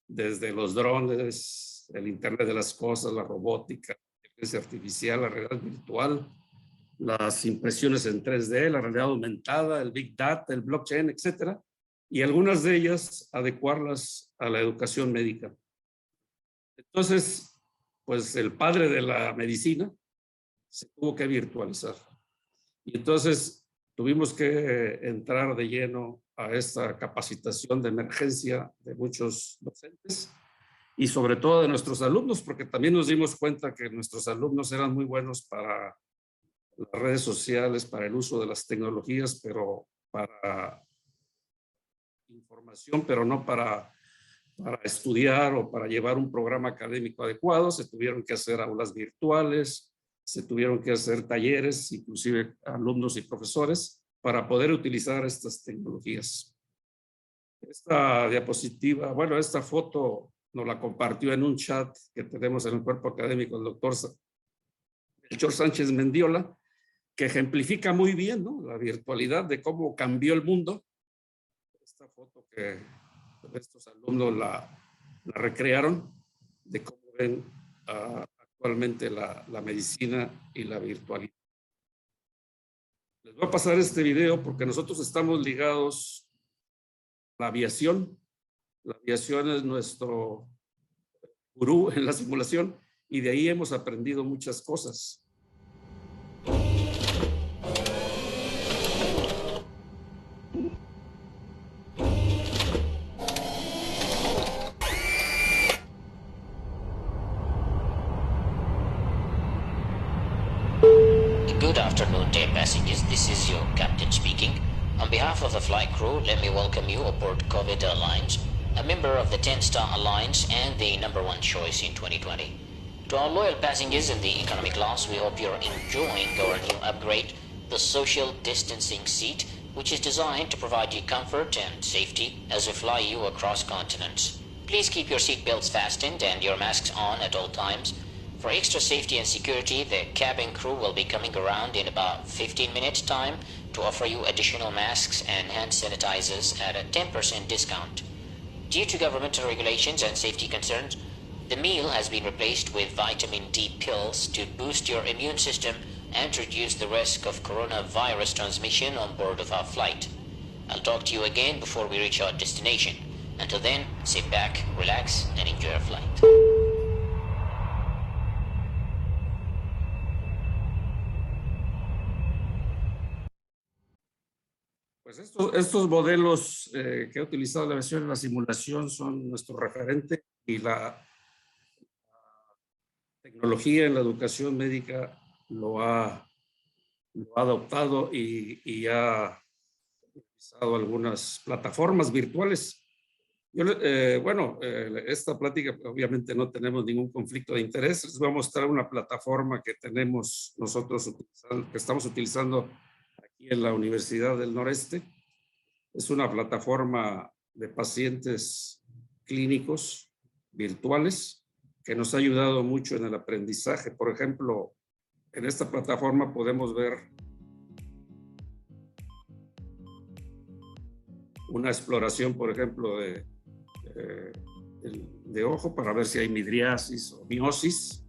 desde los drones, el Internet de las cosas, la robótica, la inteligencia artificial, la realidad virtual, las impresiones en 3D, la realidad aumentada, el Big Data, el blockchain, etcétera, y algunas de ellas adecuarlas a la educación médica. Entonces, pues el padre de la medicina se tuvo que virtualizar. Y entonces tuvimos que entrar de lleno a esta capacitación de emergencia de muchos docentes y sobre todo de nuestros alumnos, porque también nos dimos cuenta que nuestros alumnos eran muy buenos para las redes sociales, para el uso de las tecnologías, pero para información, pero no para estudiar o para llevar un programa académico adecuado. Se tuvieron que hacer aulas virtuales, se tuvieron que hacer talleres, inclusive alumnos y profesores, para poder utilizar estas tecnologías. Esta diapositiva, bueno, esta foto nos la compartió en un chat que tenemos en el cuerpo académico el doctor Melchor Sánchez Mendiola, que ejemplifica muy bien, ¿no?, la virtualidad de cómo cambió el mundo. Esta foto que estos alumnos la recrearon de cómo ven actualmente la medicina y la virtualidad. Les voy a pasar este video porque nosotros estamos ligados a la aviación. La aviación es nuestro gurú en la simulación y de ahí hemos aprendido muchas cosas. Good afternoon, dear passengers. This is your captain speaking. On behalf of the flight crew, let me welcome you aboard COVID Airlines, a member of the 10-Star Alliance and the #1 choice in 2020. To our loyal passengers in the economy class, we hope you're enjoying our new upgrade, the social distancing seat, which is designed to provide you comfort and safety as we fly you across continents. Please keep your seatbelts fastened and your masks on at all times. For extra safety and security, the cabin crew will be coming around in about 15 minutes time to offer you additional masks and hand sanitizers at a 10% discount. Due to governmental regulations and safety concerns, the meal has been replaced with vitamin D pills to boost your immune system and reduce the risk of coronavirus transmission on board of our flight. I'll talk to you again before we reach our destination. Until then, sit back, relax, and enjoy our flight. Pues estos modelos que ha utilizado la aviación en la simulación son nuestro referente y la tecnología en la educación médica lo ha adoptado y ha utilizado algunas plataformas virtuales. Esta plática obviamente no tenemos ningún conflicto de interés. Les voy a mostrar una plataforma que tenemos nosotros que estamos utilizando aquí en la Universidad del Noreste. Es una plataforma de pacientes clínicos virtuales que nos ha ayudado mucho en el aprendizaje. Por ejemplo, en esta plataforma podemos ver una exploración, por ejemplo, de ojo para ver si hay midriasis o miosis,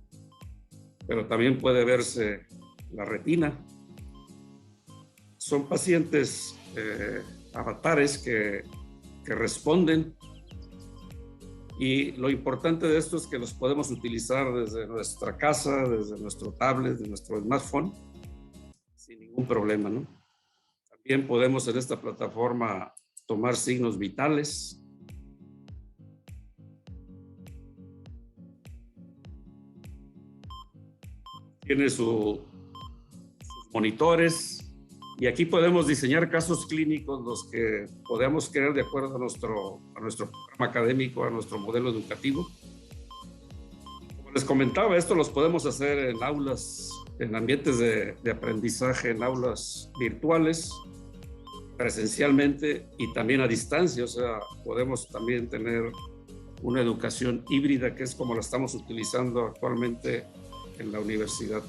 pero también puede verse la retina. Son pacientes avatares que responden y lo importante de esto es que los podemos utilizar desde nuestra casa, desde nuestro tablet, de nuestro smartphone, sin ningún problema, ¿no? También podemos en esta plataforma tomar signos vitales. Tiene sus monitores. Y aquí podemos diseñar casos clínicos, los que podamos querer de acuerdo a nuestro programa académico, a nuestro modelo educativo. Como les comentaba, esto los podemos hacer en aulas, en ambientes de aprendizaje, en aulas virtuales, presencialmente y también a distancia. O sea, podemos también tener una educación híbrida, que es como la estamos utilizando actualmente en la universidad.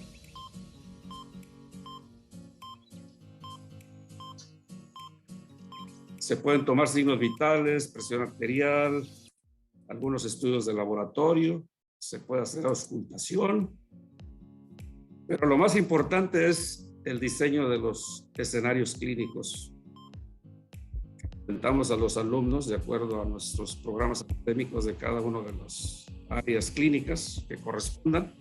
Se pueden tomar signos vitales, presión arterial, algunos estudios de laboratorio, se puede hacer auscultación, pero lo más importante es el diseño de los escenarios clínicos. Presentamos a los alumnos de acuerdo a nuestros programas académicos de cada una de las áreas clínicas que correspondan.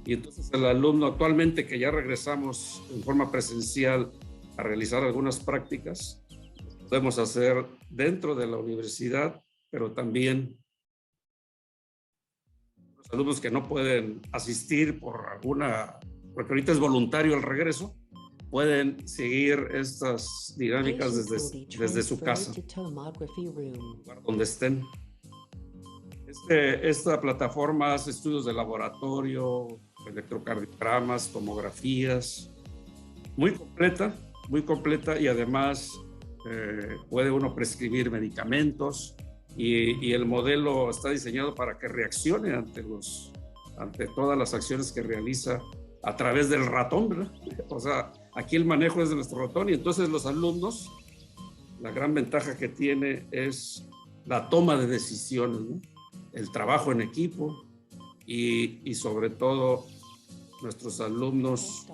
Y entonces el alumno actualmente, que ya regresamos en forma presencial a realizar algunas prácticas, podemos hacer dentro de la universidad, pero también los alumnos que no pueden asistir porque ahorita es voluntario el regreso, pueden seguir estas dinámicas desde su casa, donde estén. Esta plataforma hace estudios de laboratorio, electrocardiogramas, tomografías, muy completa y además puede uno prescribir medicamentos y el modelo está diseñado para que reaccione ante todas las acciones que realiza a través del ratón, ¿verdad? O sea, aquí el manejo es de nuestro ratón y entonces los alumnos, la gran ventaja que tiene es la toma de decisiones, ¿no? el trabajo en equipo y sobre todo nuestros alumnos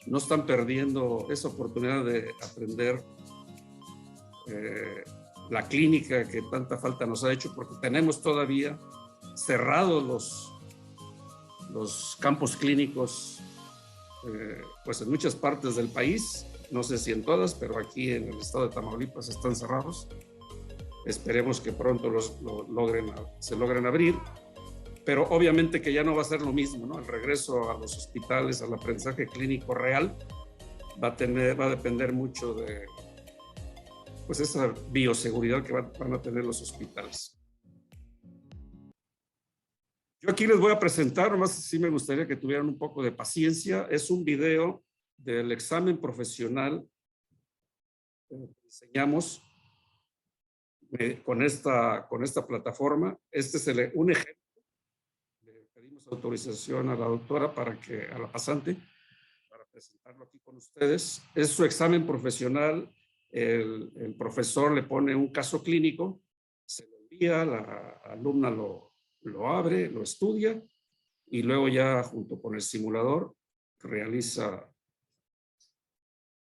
no están perdiendo esa oportunidad de aprender la clínica que tanta falta nos ha hecho, porque tenemos todavía cerrados los campos clínicos pues en muchas partes del país, no sé si en todas, pero aquí en el estado de Tamaulipas están cerrados. Esperemos que pronto se logren abrir, pero obviamente que ya no va a ser lo mismo, ¿no? El regreso a los hospitales, al aprendizaje clínico real, va a depender mucho de pues esa bioseguridad que van a tener los hospitales. Yo aquí les voy a presentar, nomás sí me gustaría que tuvieran un poco de paciencia. Es un video del examen profesional que diseñamos con esta plataforma. Este es un ejemplo. Le pedimos autorización a la doctora a la pasante, para presentarlo aquí con ustedes. Es su examen profesional. El profesor le pone un caso clínico, se lo envía, la alumna lo abre, lo estudia y luego ya junto con el simulador realiza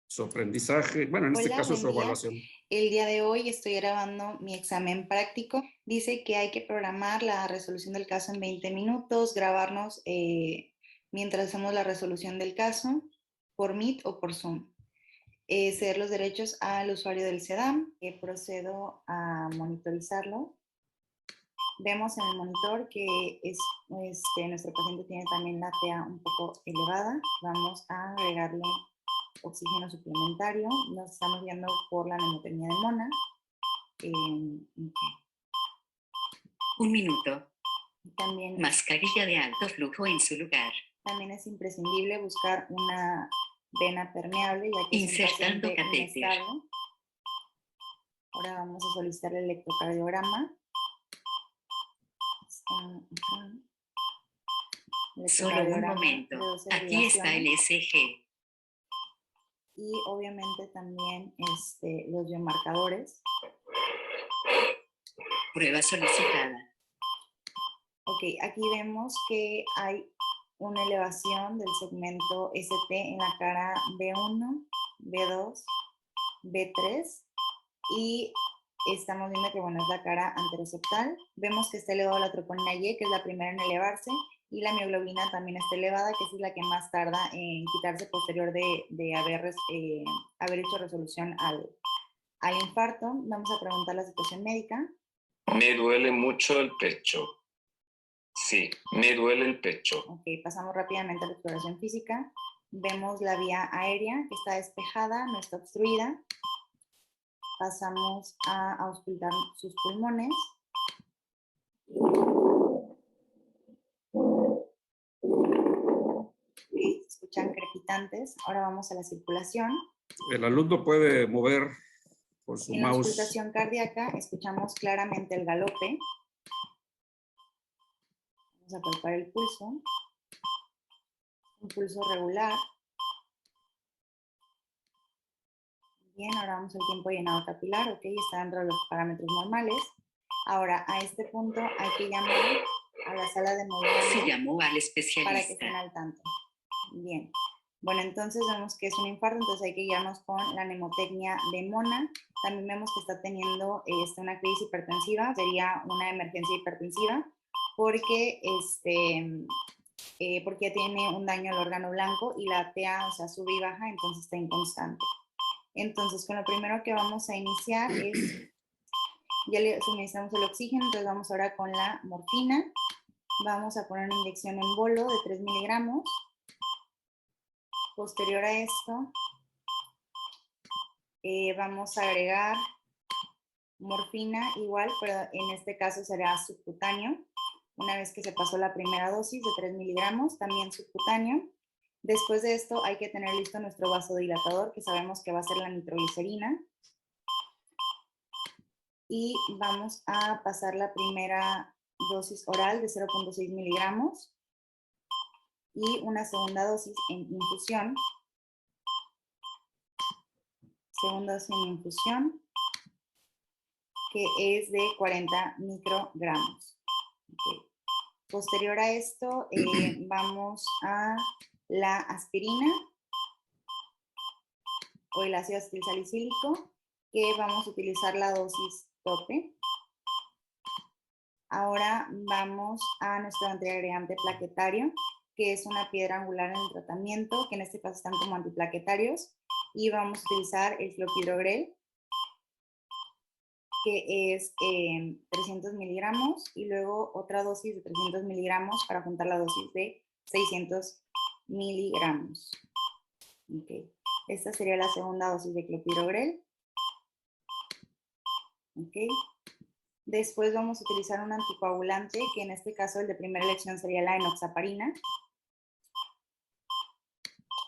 su aprendizaje, bueno, en este Hola, caso su buen día. evaluación. El día de hoy estoy grabando mi examen práctico. Dice que hay que programar la resolución del caso en 20 minutos, grabarnos mientras hacemos la resolución del caso por Meet o por Zoom. Ceder los derechos al usuario del SEDAM. Procedo a monitorizarlo. Vemos en el monitor que nuestro paciente tiene también la TA un poco elevada. Vamos a agregarle oxígeno suplementario. Nos estamos guiando por la mnemotecnia de Mona. Un minuto. También, mascarilla de alto flujo en su lugar. También es imprescindible buscar una vena permeable, ya que Insertando es un paciente catéter. inestable. Ahora vamos a solicitar el electrocardiograma. Solo un momento. Aquí está el ECG. Y obviamente también los biomarcadores. Prueba solicitada. Ok, aquí vemos que hay una elevación del segmento ST en la cara B1, B2, B3 y estamos viendo que es la cara anteroseptal. Vemos que está elevado la troponina Y, que es la primera en elevarse, y la mioglobina también está elevada, que es la que más tarda en quitarse posterior de haber hecho resolución al infarto. Vamos a preguntar la situación médica. Me duele mucho el pecho. Sí, me duele el pecho. Ok, pasamos rápidamente a la exploración física. Vemos la vía aérea que está despejada, no está obstruida. Pasamos a auscultar sus pulmones. Se escuchan crepitantes. Ahora vamos a la circulación. El alumno puede mover con su En la mouse. auscultación cardíaca escuchamos claramente el galope. Vamos a palpar el pulso. Un pulso regular. Bien, ahora vamos al tiempo de llenado capilar. Ok, está dentro de los parámetros normales. Ahora, a este punto hay que llamar a la sala de hemodinamia. Se llamó al Para que especialista. estén al tanto. Bien. Bueno, entonces vemos que es un infarto, entonces hay que guiarnos con la mnemotecnia de Mona. También vemos que está teniendo una crisis hipertensiva, sería una emergencia hipertensiva, porque porque tiene un daño al órgano blanco y la TA, o sea, sube y baja, entonces está inconstante. Entonces, con lo primero que vamos a iniciar es, ya le suministramos el oxígeno, entonces vamos ahora con la morfina. Vamos a poner una inyección en bolo de 3 miligramos. Posterior a esto, vamos a agregar morfina igual, pero en este caso será subcutáneo. Una vez que se pasó la primera dosis de 3 miligramos, también subcutáneo. Después de esto hay que tener listo nuestro vasodilatador, que sabemos que va a ser la nitroglicerina. Y vamos a pasar la primera dosis oral de 0.6 miligramos y una segunda dosis en infusión. Segunda dosis en infusión. que es de 40 microgramos. Okay. Posterior a esto, vamos a la aspirina o el ácido acetil salicílico, que vamos a utilizar la dosis tope. Ahora vamos a nuestro antiagregante plaquetario, que es una piedra angular en el tratamiento, que en este caso están como antiplaquetarios, y vamos a utilizar el clopidogrel, que es 300 miligramos, y luego otra dosis de 300 miligramos para juntar la dosis de 600 miligramos. Okay. Esta sería la segunda dosis de clopidogrel. Okay. Después vamos a utilizar un anticoagulante, que en este caso el de primera elección sería la enoxaparina.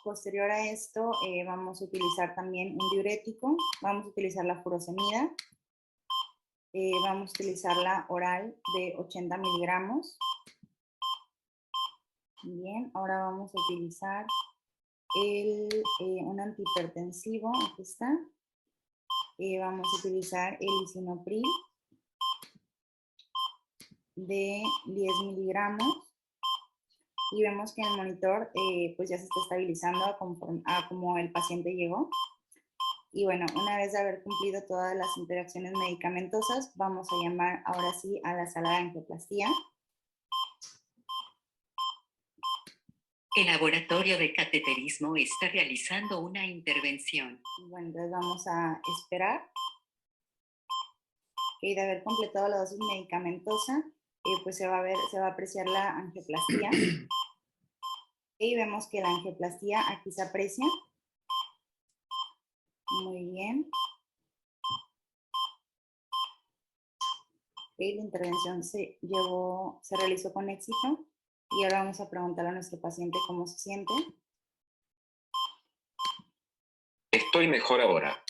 Posterior a esto vamos a utilizar también un diurético, vamos a utilizar la furosemida, vamos a utilizar la oral de 80 miligramos. Bien, ahora vamos a utilizar un antihipertensivo, aquí está. Vamos a utilizar el lisinopril de 10 miligramos. Y vemos que en el monitor pues ya se está estabilizando a como el paciente llegó. Y bueno, una vez de haber cumplido todas las interacciones medicamentosas, vamos a llamar ahora sí a la sala de angioplastía. El laboratorio de cateterismo está realizando una intervención. Bueno, entonces vamos a esperar. Y de haber completado la dosis medicamentosa, pues se va a apreciar la angioplastía. Y vemos que la angioplastía aquí se aprecia. Muy bien. La intervención se realizó con éxito. Y ahora vamos a preguntarle a nuestro paciente cómo se siente. Estoy mejor ahora.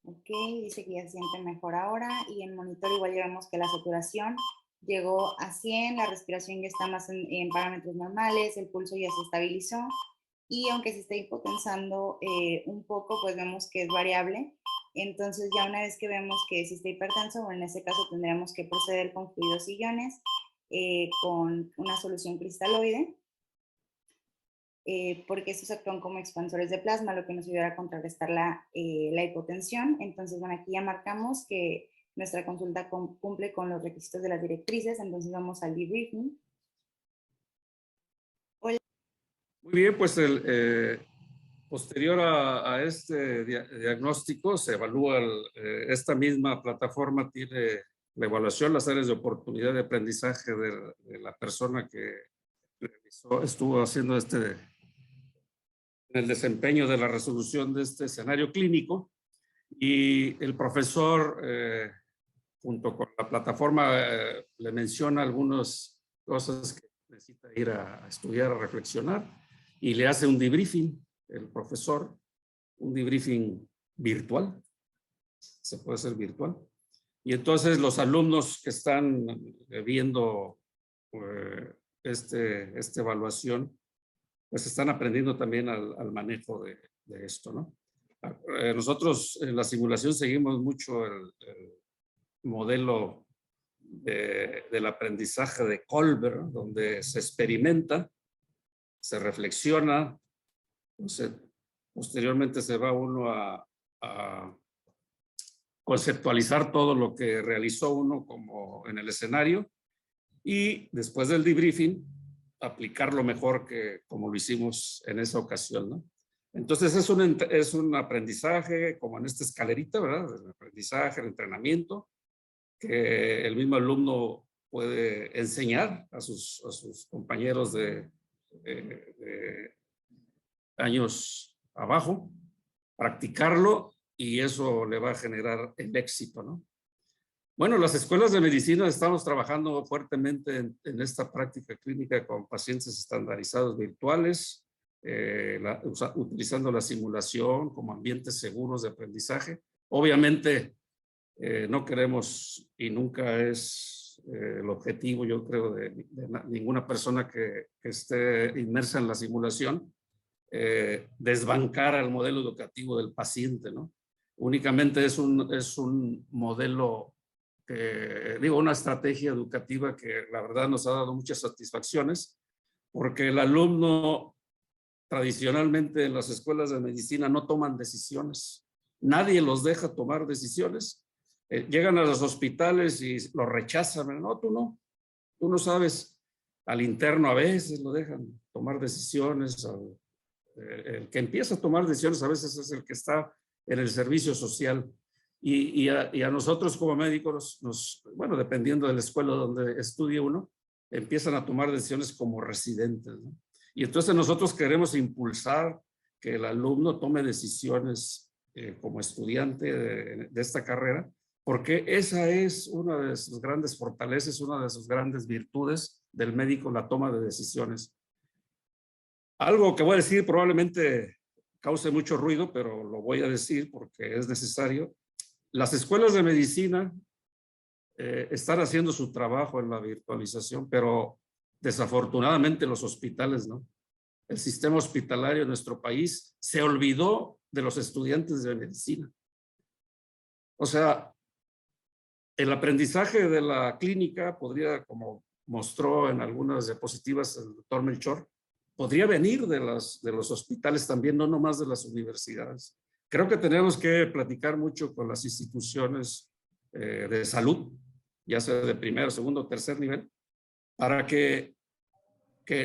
Ok, dice que ya se siente mejor ahora. Y en monitor igual ya vemos que la saturación llegó a 100, la respiración ya está más en parámetros normales, el pulso ya se estabilizó. Y aunque se esté hipotensando un poco, pues vemos que es variable. Entonces ya una vez que vemos que sí está hipertenso, bueno, en ese caso tendríamos que proceder con fluidos y iones, con una solución cristaloide, porque estos actúan como expansores de plasma, lo que nos ayudará a contrarrestar la hipotensión. Entonces, bueno, aquí ya marcamos que nuestra consulta cumple con los requisitos de las directrices, entonces vamos al debriefing. Muy bien, pues posterior a este diagnóstico se evalúa, esta misma plataforma tiene la evaluación, las áreas de oportunidad de aprendizaje de la persona que estuvo haciendo el desempeño de la resolución de este escenario clínico, y el profesor junto con la plataforma le menciona algunas cosas que necesita ir a estudiar, a reflexionar, y le hace un debriefing, el profesor, un debriefing virtual, se puede hacer virtual. Y entonces los alumnos que están viendo esta evaluación, pues están aprendiendo también al manejo de esto, ¿no? Nosotros en la simulación seguimos mucho el modelo del aprendizaje de Kolber, donde se experimenta, se reflexiona, posteriormente se va uno a conceptualizar todo lo que realizó uno como en el escenario, y después del debriefing aplicarlo mejor que como lo hicimos en esa ocasión, ¿no? Entonces es un aprendizaje como en esta escalerita, ¿verdad? El aprendizaje, el entrenamiento, que el mismo alumno puede enseñar a sus compañeros de años abajo, practicarlo, y eso le va a generar el éxito, ¿no? Bueno, las escuelas de medicina estamos trabajando fuertemente en esta práctica clínica con pacientes estandarizados virtuales, utilizando la simulación como ambientes seguros de aprendizaje. Obviamente no queremos, y nunca es el objetivo, yo creo, de ninguna persona que esté inmersa en la simulación, desbancar al modelo educativo del paciente, ¿no? Únicamente es un modelo una estrategia educativa que la verdad nos ha dado muchas satisfacciones, porque el alumno tradicionalmente en las escuelas de medicina no toman decisiones. Nadie los deja tomar decisiones. Llegan a los hospitales y los rechazan. No, tú no sabes. Al interno a veces lo dejan tomar decisiones. El que empieza a tomar decisiones a veces es el que está en el servicio social. Y a nosotros como médicos, bueno, dependiendo de la escuela donde estudie uno, empiezan a tomar decisiones como residentes, ¿no? Y entonces nosotros queremos impulsar que el alumno tome decisiones como estudiante de esta carrera, porque esa es una de sus grandes fortalezas, una de sus grandes virtudes del médico, la toma de decisiones. Algo que voy a decir probablemente cause mucho ruido, pero lo voy a decir porque es necesario. Las escuelas de medicina están haciendo su trabajo en la virtualización, pero desafortunadamente los hospitales no. El sistema hospitalario de nuestro país se olvidó de los estudiantes de medicina. O sea, el aprendizaje de la clínica podría, como mostró en algunas diapositivas el doctor Melchor, podría venir de los hospitales también, no nomás de las universidades. Creo que tenemos que platicar mucho con las instituciones de salud, ya sea de primero, segundo, tercer nivel, para que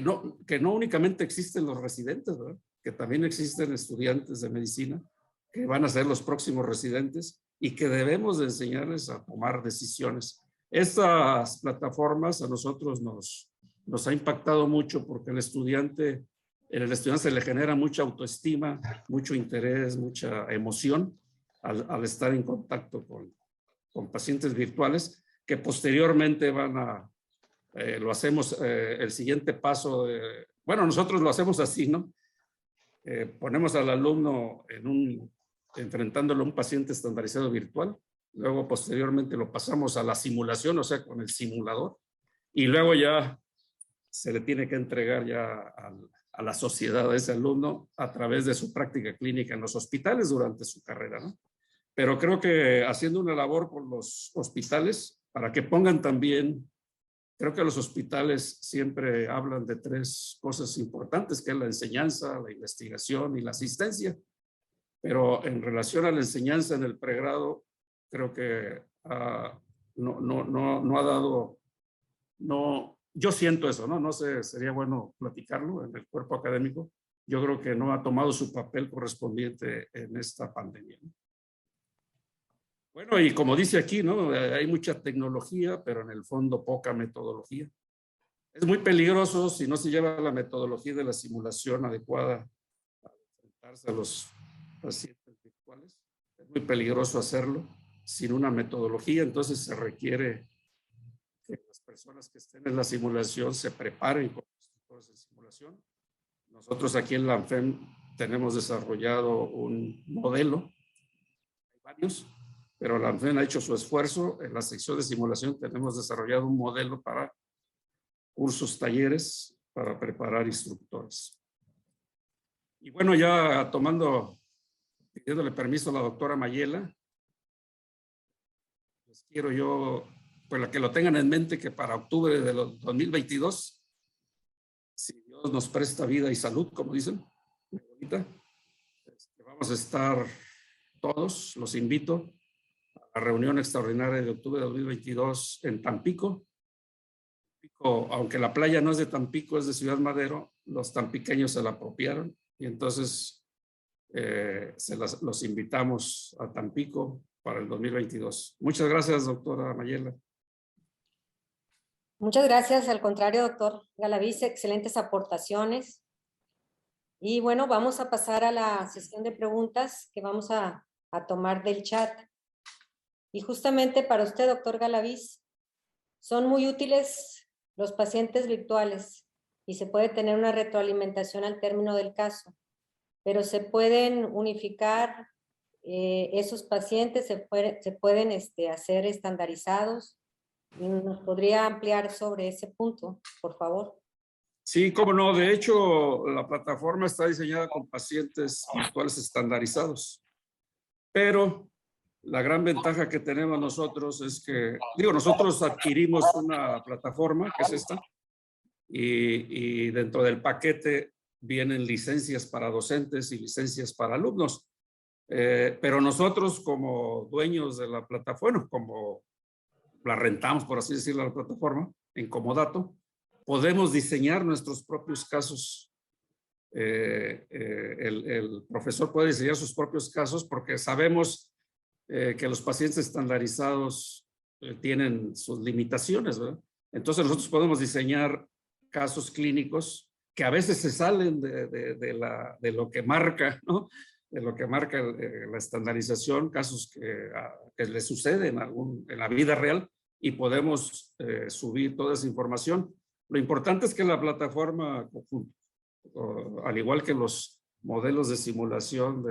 no únicamente existen los residentes, ¿verdad? Que también existen estudiantes de medicina que van a ser los próximos residentes y que debemos de enseñarles a tomar decisiones. Estas plataformas a nosotros nos ha impactado mucho porque en el estudiante se le genera mucha autoestima, mucho interés, mucha emoción al estar en contacto con pacientes virtuales que posteriormente lo hacemos, el siguiente paso, bueno, nosotros lo hacemos así, ¿no? Ponemos al alumno enfrentándolo a un paciente estandarizado virtual, luego posteriormente lo pasamos a la simulación, o sea, con el simulador, y luego ya se le tiene que entregar ya a la sociedad a ese alumno a través de su práctica clínica en los hospitales durante su carrera, ¿no? Pero creo que haciendo una labor con los hospitales para que pongan también, creo que los hospitales siempre hablan de tres cosas importantes, que es la enseñanza, la investigación y la asistencia. Pero en relación a la enseñanza en el pregrado, creo que no ha dado, yo siento eso, ¿no? No sé, sería bueno platicarlo en el cuerpo académico. Yo creo que no ha tomado su papel correspondiente en esta pandemia, ¿no? Bueno, y como dice aquí, ¿no? Hay mucha tecnología, pero en el fondo poca metodología. Es muy peligroso si no se lleva la metodología de la simulación adecuada para enfrentarse a los pacientes virtuales. Es muy peligroso hacerlo sin una metodología, entonces se requiere que las personas que estén en la simulación se preparen con instructores de simulación. Nosotros aquí en la ANFEM tenemos desarrollado un modelo, hay varios, pero la ANFEM ha hecho su esfuerzo. En la sección de simulación tenemos desarrollado un modelo para cursos, talleres, para preparar instructores. Y bueno, ya pidiéndole permiso a la doctora Mayela, les quiero yo, pues que lo tengan en mente, que para octubre de 2022, si Dios nos presta vida y salud, como dicen, ahorita, vamos a estar todos, los invito, la reunión extraordinaria de octubre de 2022 en Tampico. Aunque la playa no es de Tampico, es de Ciudad Madero, los tampiqueños se la apropiaron y entonces los invitamos a Tampico para el 2022. Muchas gracias, doctora Mayela. Muchas gracias, al contrario, doctor Galaviz, excelentes aportaciones. Y bueno, vamos a pasar a la sesión de preguntas que vamos a tomar del chat. Y justamente para usted, doctor Galaviz, son muy útiles los pacientes virtuales y se puede tener una retroalimentación al término del caso, pero se pueden unificar esos pacientes, se pueden hacer estandarizados. ¿Nos podría ampliar sobre ese punto, por favor? Sí, cómo no. De hecho, la plataforma está diseñada con pacientes virtuales estandarizados, pero La gran ventaja que tenemos nosotros es que, nosotros adquirimos una plataforma, que es esta, y dentro del paquete vienen licencias para docentes y licencias para alumnos. Pero nosotros como dueños de la plataforma, como la rentamos, por así decirlo, la plataforma, en Comodato, podemos diseñar nuestros propios casos. El profesor puede diseñar sus propios casos porque sabemos que los pacientes estandarizados tienen sus limitaciones, ¿verdad? Entonces nosotros podemos diseñar casos clínicos que a veces se salen de lo que marca, ¿no? De lo que marca la estandarización, casos que le suceden en la vida real, y podemos subir toda esa información. Lo importante es que la plataforma, al igual que los modelos de simulación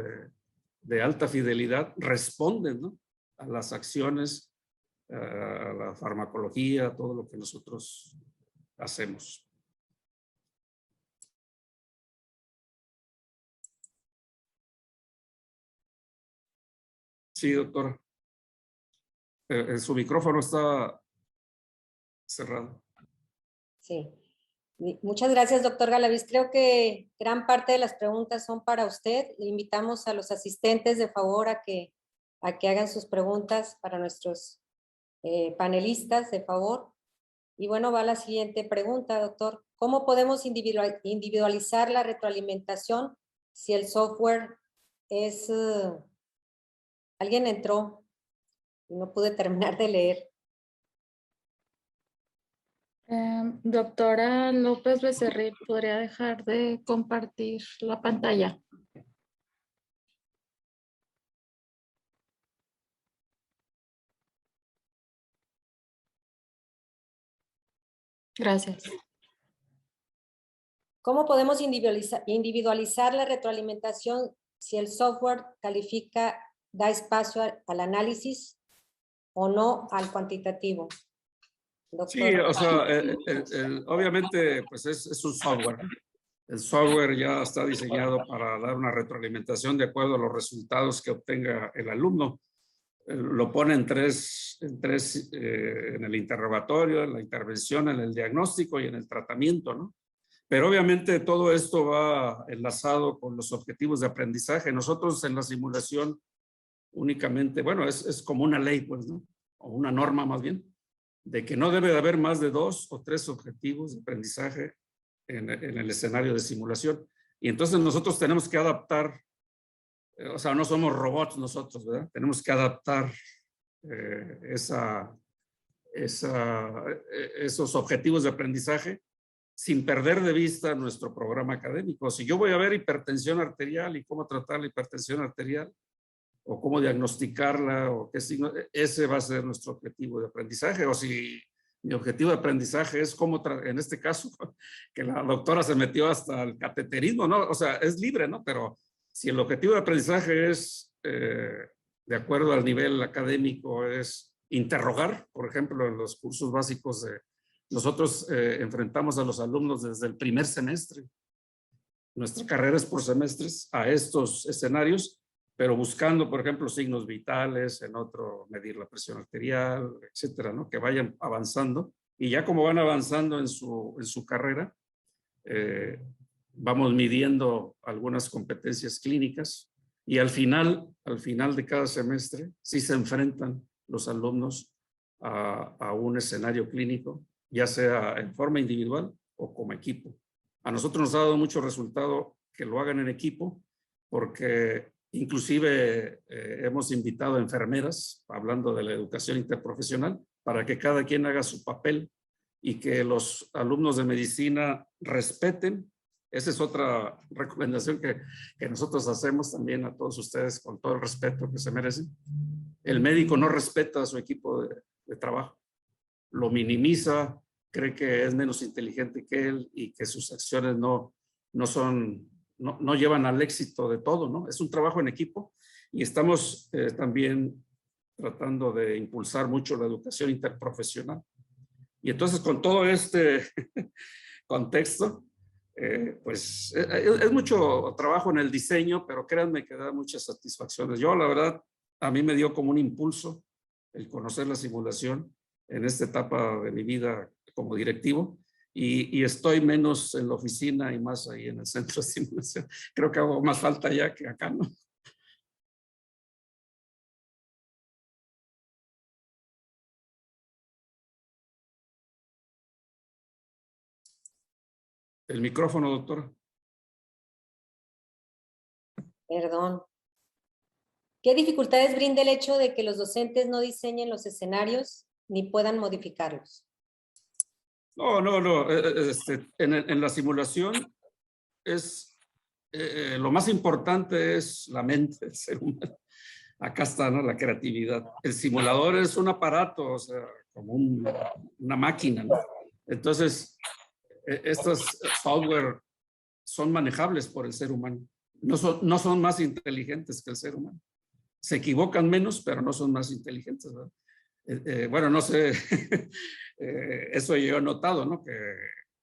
de alta fidelidad, responden, ¿no? A las acciones, a la farmacología, a todo lo que nosotros hacemos. Sí, doctora. Su micrófono está cerrado. Sí. Muchas gracias, doctor Galaviz. Creo que gran parte de las preguntas son para usted. Le invitamos a los asistentes, de favor, a que hagan sus preguntas para nuestros panelistas, de favor. Y bueno, va la siguiente pregunta, doctor. ¿Cómo podemos individualizar la retroalimentación si el software es... Alguien entró y no pude terminar de leer. Doctora López Becerril, ¿podría dejar de compartir la pantalla? Gracias. ¿Cómo podemos individualizar la retroalimentación si el software da espacio al análisis o no al cuantitativo? Doctor. Sí, o sea, obviamente pues es un software. El software ya está diseñado para dar una retroalimentación de acuerdo a los resultados que obtenga el alumno. Lo pone en el interrogatorio, en la intervención, en el diagnóstico y en el tratamiento, ¿no? Pero obviamente todo esto va enlazado con los objetivos de aprendizaje. Nosotros en la simulación únicamente, bueno, es como una ley, pues, ¿no? O una norma más bien, de que no debe de haber más de 2 o 3 objetivos de aprendizaje en el escenario de simulación. Y entonces nosotros tenemos que adaptar, o sea, no somos robots nosotros, ¿verdad? Tenemos que adaptar esos objetivos de aprendizaje sin perder de vista nuestro programa académico. Si yo voy a ver hipertensión arterial y cómo tratar la hipertensión arterial, o cómo diagnosticarla, o qué signo, ese va a ser nuestro objetivo de aprendizaje. O si mi objetivo de aprendizaje es cómo, en este caso, que la doctora se metió hasta el cateterismo, ¿no? O sea, es libre, ¿no? Pero si el objetivo de aprendizaje es, de acuerdo al nivel académico, es interrogar, por ejemplo, en los cursos básicos nosotros enfrentamos a los alumnos desde el primer semestre. Nuestra carrera es por semestres a estos escenarios, pero buscando, por ejemplo, signos vitales, en otro medir la presión arterial, etcétera, ¿no? Que vayan avanzando. Y ya como van avanzando en su carrera, vamos midiendo algunas competencias clínicas, y al final de cada semestre, sí se enfrentan los alumnos a un escenario clínico, ya sea en forma individual o como equipo. A nosotros nos ha dado mucho resultado que lo hagan en equipo, porque inclusive hemos invitado a enfermeras, hablando de la educación interprofesional, para que cada quien haga su papel y que los alumnos de medicina respeten. Esa es otra recomendación que nosotros hacemos también a todos ustedes, con todo el respeto que se merecen. El médico no respeta a su equipo de trabajo, lo minimiza, cree que es menos inteligente que él y que sus acciones no llevan al éxito de todo, ¿no? Es un trabajo en equipo, y estamos también tratando de impulsar mucho la educación interprofesional. Y entonces, con todo este contexto, pues es mucho trabajo en el diseño, pero créanme que da muchas satisfacciones. Yo, la verdad, a mí me dio como un impulso el conocer la simulación en esta etapa de mi vida como directivo, y estoy menos en la oficina y más ahí en el centro de simulación. Creo que hago más falta allá que acá, ¿no? El micrófono, doctora. Perdón. ¿Qué dificultades brinda el hecho de que los docentes no diseñen los escenarios ni puedan modificarlos? No. En la simulación es lo más importante es la mente del ser humano. Acá está, ¿no? La creatividad. El simulador es un aparato, o sea, como una máquina, ¿no? Entonces, estos software son manejables por el ser humano. No son más inteligentes que el ser humano. Se equivocan menos, pero no son más inteligentes, ¿verdad? Bueno, no sé, eso yo he notado, ¿no? Que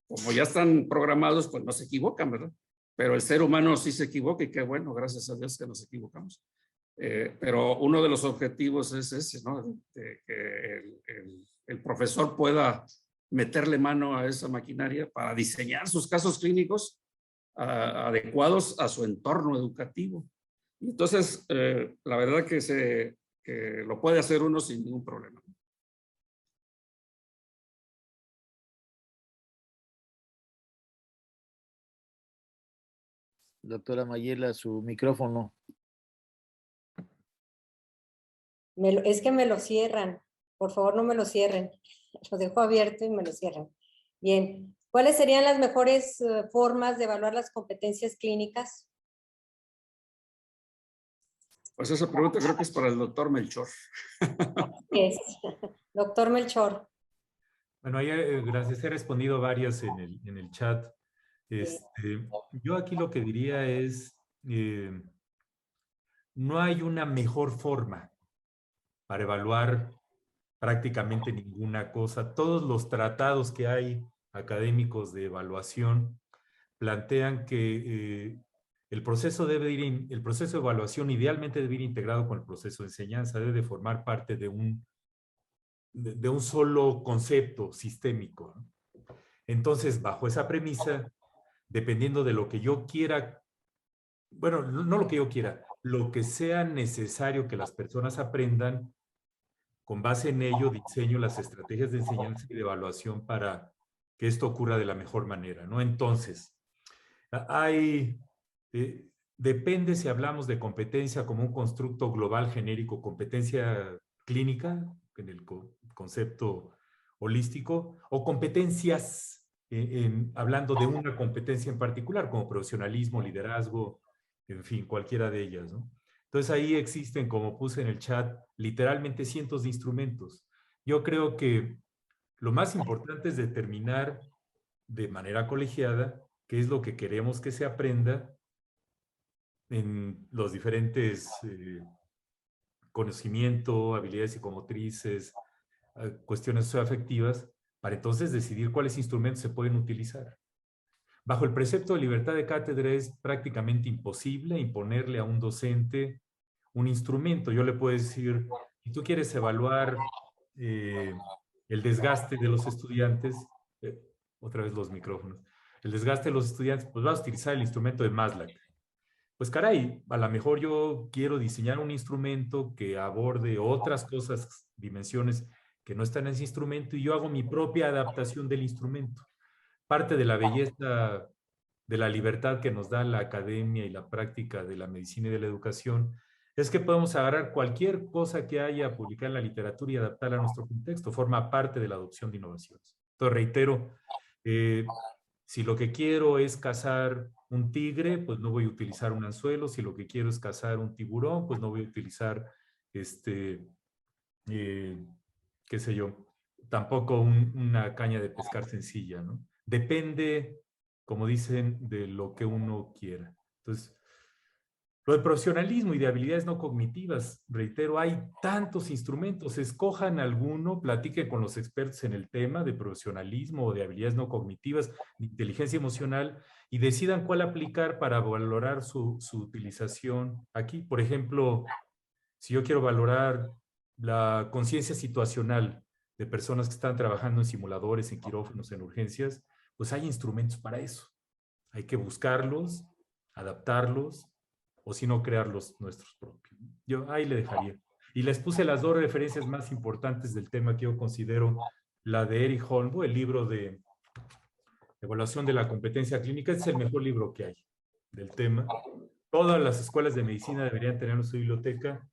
como ya están programados, pues no se equivocan, ¿verdad? Pero el ser humano sí se equivoca, y qué bueno, gracias a Dios que nos equivocamos. Pero uno de los objetivos es ese, ¿no? Que el profesor pueda meterle mano a esa maquinaria para diseñar sus casos clínicos adecuados a su entorno educativo. Y entonces, la verdad que lo puede hacer uno sin ningún problema. Doctora Mayela, su micrófono. Es que me lo cierran. Por favor, no me lo cierren. Lo dejo abierto y me lo cierran. Bien. ¿Cuáles serían las mejores formas de evaluar las competencias clínicas? Pues esa pregunta creo que es para el doctor Melchor. Es. Doctor Melchor. Bueno, ahí, gracias, he respondido varias en el chat. Yo aquí lo que diría es, no hay una mejor forma para evaluar prácticamente ninguna cosa. Todos los tratados que hay académicos de evaluación plantean que el proceso de evaluación idealmente debe ir integrado con el proceso de enseñanza, debe de formar parte de un solo concepto sistémico, ¿no? Entonces, bajo esa premisa, dependiendo de lo que yo quiera, bueno, no lo que yo quiera, lo que sea necesario que las personas aprendan, con base en ello diseño las estrategias de enseñanza y de evaluación para que esto ocurra de la mejor manera, ¿no? Entonces, depende si hablamos de competencia como un constructo global genérico, competencia clínica, en el concepto holístico, o competencias, hablando de una competencia en particular, como profesionalismo, liderazgo, en fin, cualquiera de ellas, ¿no? Entonces ahí existen, como puse en el chat, literalmente cientos de instrumentos. Yo creo que lo más importante es determinar de manera colegiada qué es lo que queremos que se aprenda en los diferentes conocimiento, habilidades psicomotrices, cuestiones socioafectivas, para entonces decidir cuáles instrumentos se pueden utilizar. Bajo el precepto de libertad de cátedra es prácticamente imposible imponerle a un docente un instrumento. Yo le puedo decir, si tú quieres evaluar el desgaste de los estudiantes, otra vez los micrófonos, el desgaste de los estudiantes, pues vas a utilizar el instrumento de Maslach. Pues caray, a lo mejor yo quiero diseñar un instrumento que aborde otras cosas, dimensiones que no están en ese instrumento, y yo hago mi propia adaptación del instrumento. Parte de la belleza de la libertad que nos da la academia y la práctica de la medicina y de la educación es que podemos agarrar cualquier cosa que haya publicada en la literatura y adaptarla a nuestro contexto. Forma parte de la adopción de innovaciones. Entonces, reitero, si lo que quiero es cazar un tigre, pues no voy a utilizar un anzuelo. Si lo que quiero es cazar un tiburón, pues no voy a utilizar, qué sé yo, tampoco una caña de pescar sencilla, ¿no? Depende, como dicen, de lo que uno quiera. Entonces, lo de profesionalismo y de habilidades no cognitivas, reitero, hay tantos instrumentos. Escojan alguno, platiquen con los expertos en el tema de profesionalismo o de habilidades no cognitivas, de inteligencia emocional, y decidan cuál aplicar para valorar su utilización aquí. Por ejemplo, Si yo quiero valorar la conciencia situacional de personas que están trabajando en simuladores, en quirófanos, en urgencias, pues hay instrumentos para eso. Hay que buscarlos, adaptarlos, o si no, crearlos nuestros propios. Yo ahí le dejaría. Y les puse las dos referencias más importantes del tema que yo considero, la de Eric Holmboe, el libro de Evaluación de la Competencia Clínica. Es el mejor libro que hay del tema. Todas las escuelas de medicina deberían tener en su biblioteca.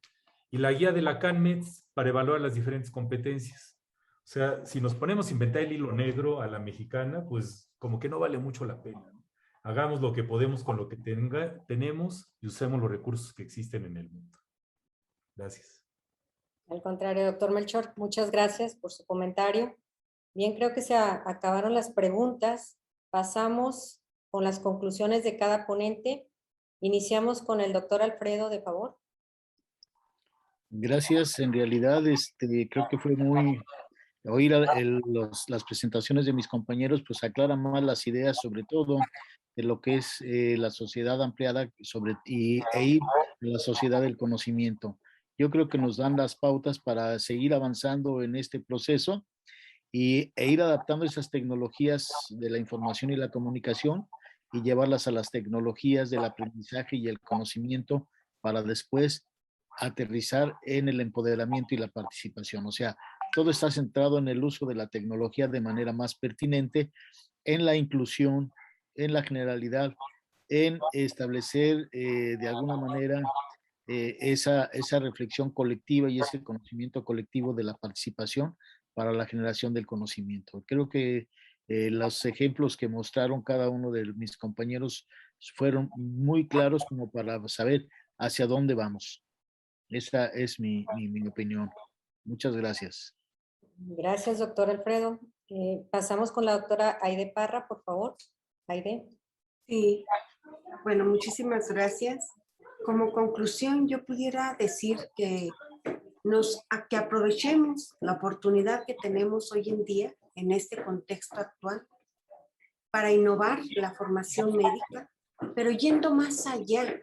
Y la guía de la CANMEDS para evaluar las diferentes competencias. O sea, si nos ponemos a inventar el hilo negro a la mexicana, pues como que no vale mucho la pena, ¿no? Hagamos lo que podemos con lo que tenemos y usemos los recursos que existen en el mundo. Gracias. Al contrario, doctor Melchor, muchas gracias por su comentario. Bien, creo que se acabaron las preguntas. Pasamos con las conclusiones de cada ponente. Iniciamos con el doctor Alfredo, de favor. Gracias. En realidad, creo que fue muy... Oír las presentaciones de mis compañeros, pues aclaran más las ideas, sobre todo de lo que es la sociedad ampliada e ir a la sociedad del conocimiento. Yo creo que nos dan las pautas para seguir avanzando en este proceso e ir adaptando esas tecnologías de la información y la comunicación y llevarlas a las tecnologías del aprendizaje y el conocimiento para después aterrizar en el empoderamiento y la participación. O sea, todo está centrado en el uso de la tecnología de manera más pertinente, en la inclusión, en la generalidad, en establecer de alguna manera esa reflexión colectiva y ese conocimiento colectivo de la participación para la generación del conocimiento. Creo que los ejemplos que mostraron cada uno de mis compañeros fueron muy claros como para saber hacia dónde vamos. Esa es mi opinión. Muchas gracias. Gracias, doctor Alfredo. Pasamos con la doctora Aide Parra, por favor. Aide. Sí, bueno, muchísimas gracias. Como conclusión, yo pudiera decir que aprovechemos la oportunidad que tenemos hoy en día en este contexto actual para innovar la formación médica, pero yendo más allá.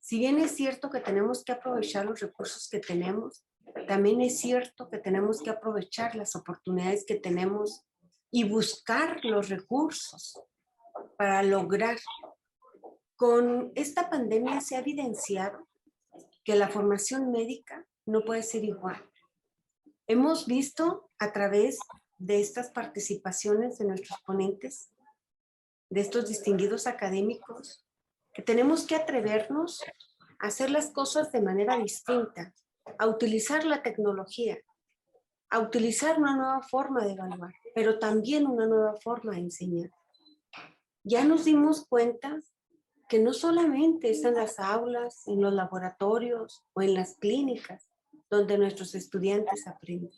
Si bien es cierto que tenemos que aprovechar los recursos que tenemos, también es cierto que tenemos que aprovechar las oportunidades que tenemos y buscar los recursos para lograr. Con esta pandemia se ha evidenciado que la formación médica no puede ser igual. Hemos visto a través de estas participaciones de nuestros ponentes, de estos distinguidos académicos, que tenemos que atrevernos a hacer las cosas de manera distinta, a utilizar la tecnología, a utilizar una nueva forma de evaluar, pero también una nueva forma de enseñar. Ya nos dimos cuenta que no solamente es en las aulas, en los laboratorios o en las clínicas donde nuestros estudiantes aprenden.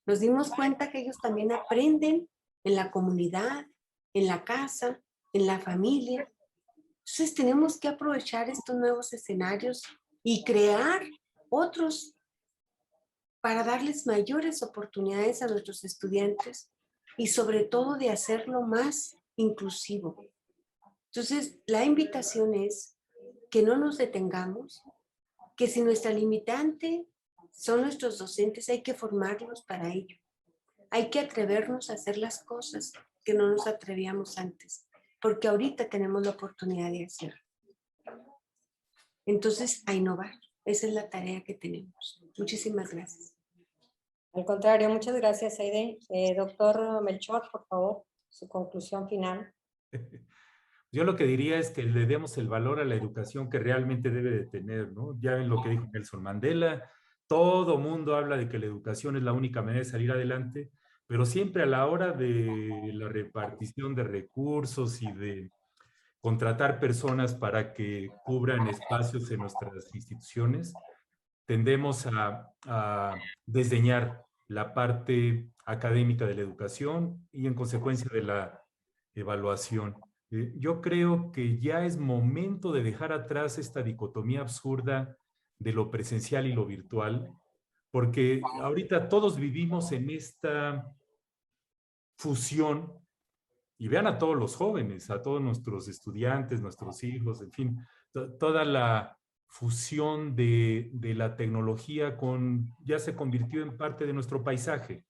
Nos dimos cuenta que ellos también aprenden en la comunidad, en la casa, en la familia. Entonces tenemos que aprovechar estos nuevos escenarios y crear otros para darles mayores oportunidades a nuestros estudiantes y sobre todo de hacerlo más inclusivo. Entonces, la invitación es que no nos detengamos, que si nuestra limitante son nuestros docentes, hay que formarlos para ello. Hay que atrevernos a hacer las cosas que no nos atrevíamos antes, porque ahorita tenemos la oportunidad de hacerlo. Entonces, a innovar. Esa es la tarea que tenemos. Muchísimas gracias. Al contrario, muchas gracias, Aide. Doctor Melchor, por favor, su conclusión final. Yo lo que diría es que le demos el valor a la educación que realmente debe de tener, ¿no? Ya ven lo que dijo Nelson Mandela, todo mundo habla de que la educación es la única manera de salir adelante, pero siempre a la hora de la repartición de recursos y de contratar personas para que cubran espacios en nuestras instituciones, tendemos a desdeñar la parte académica de la educación y en consecuencia de la evaluación. Yo creo que ya es momento de dejar atrás esta dicotomía absurda de lo presencial y lo virtual, porque ahorita todos vivimos en esta fusión, y vean a todos los jóvenes, a todos nuestros estudiantes, nuestros hijos, en fin, toda la fusión de la tecnología ya se convirtió en parte de nuestro paisaje.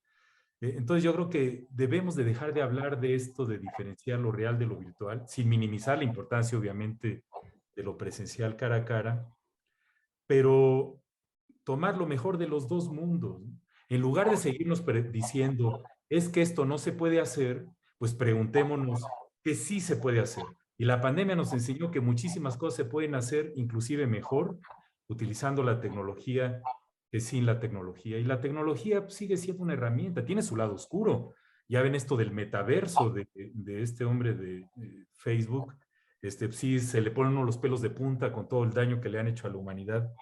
Entonces yo creo que debemos de dejar de hablar de esto, de diferenciar lo real de lo virtual, sin minimizar la importancia, obviamente, de lo presencial cara a cara, pero tomar lo mejor de los dos mundos. En lugar de seguirnos diciendo, es que esto no se puede hacer, pues preguntémonos que sí se puede hacer. Y la pandemia nos enseñó que muchísimas cosas se pueden hacer, inclusive mejor, utilizando la tecnología que sin la tecnología. Y la tecnología sigue siendo una herramienta, tiene su lado oscuro. Ya ven esto del metaverso de este hombre de Facebook. Sí, se le ponen uno los pelos de punta con todo el daño que le han hecho a la humanidad.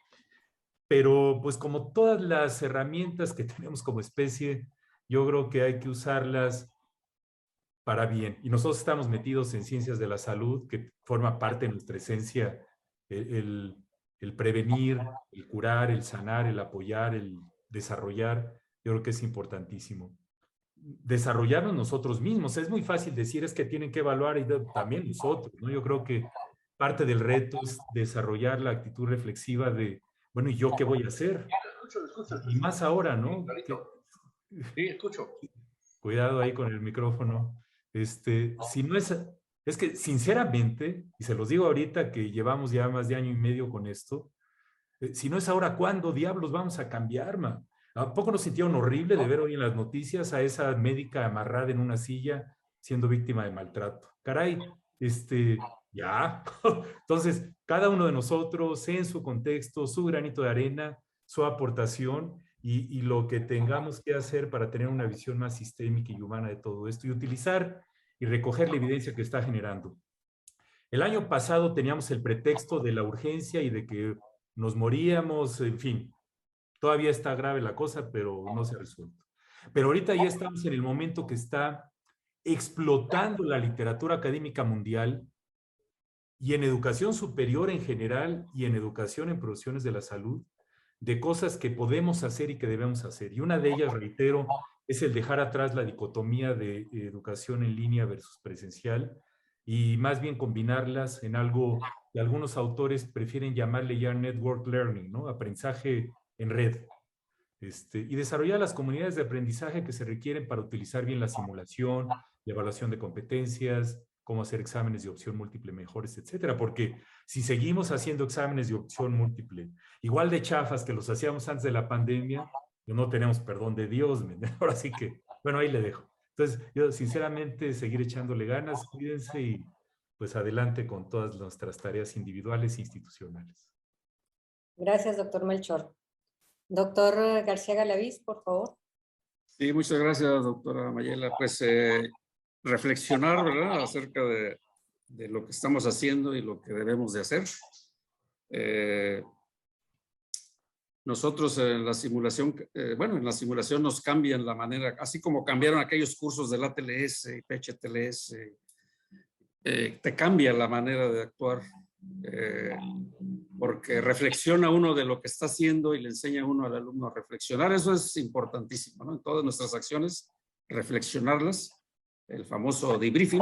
Pero pues como todas las herramientas que tenemos como especie, yo creo que hay que usarlas para bien. Y nosotros estamos metidos en ciencias de la salud, que forma parte de nuestra esencia, el prevenir, el curar, el sanar, el apoyar, el desarrollar. Yo creo que es importantísimo. Desarrollarnos nosotros mismos. Es muy fácil decir, es que tienen que evaluar y también nosotros, ¿no? Yo creo que parte del reto es desarrollar la actitud reflexiva de, bueno, ¿y yo qué voy a hacer? Y más ahora, ¿no? Sí, escucho. Cuidado ahí con el micrófono. Si no es que sinceramente, y se los digo ahorita que llevamos ya más de año y medio con esto, si no es ahora, ¿cuándo diablos vamos a cambiar, man? ¿A poco nos sintieron horrible de ver hoy en las noticias a esa médica amarrada en una silla siendo víctima de maltrato? Caray, ya. Entonces, cada uno de nosotros en su contexto, su granito de arena, su aportación y lo que tengamos que hacer para tener una visión más sistémica y humana de todo esto y utilizar y recoger la evidencia que está generando. El año pasado teníamos el pretexto de la urgencia y de que nos moríamos, en fin, todavía está grave la cosa, pero no se ha resuelto. Pero ahorita ya estamos en el momento que está explotando la literatura académica mundial y en educación superior en general y en educación en profesiones de la salud, de cosas que podemos hacer y que debemos hacer. Y una de ellas, reitero, es el dejar atrás la dicotomía de educación en línea versus presencial y más bien combinarlas en algo que algunos autores prefieren llamarle ya network learning, ¿no? Aprendizaje en red. Y desarrollar las comunidades de aprendizaje que se requieren para utilizar bien la simulación, la evaluación de competencias, cómo hacer exámenes de opción múltiple mejores, etcétera. Porque si seguimos haciendo exámenes de opción múltiple, igual de chafas que los hacíamos antes de la pandemia, no tenemos perdón de Dios. Ahora sí que, bueno, ahí le dejo. Entonces, yo sinceramente seguir echándole ganas, cuídense y pues adelante con todas nuestras tareas individuales e institucionales. Gracias, doctor Melchor. Doctor García Galaviz, por favor. Sí, muchas gracias, doctora Mayela. Pues reflexionar, ¿verdad?, acerca de lo que estamos haciendo y lo que debemos de hacer. Nosotros en la simulación, en la simulación nos cambian la manera, así como cambiaron aquellos cursos del ATLS y PHTLS, te cambia la manera de actuar, porque reflexiona uno de lo que está haciendo y le enseña uno al alumno a reflexionar. Eso es importantísimo, ¿no? En todas nuestras acciones, reflexionarlas, el famoso debriefing,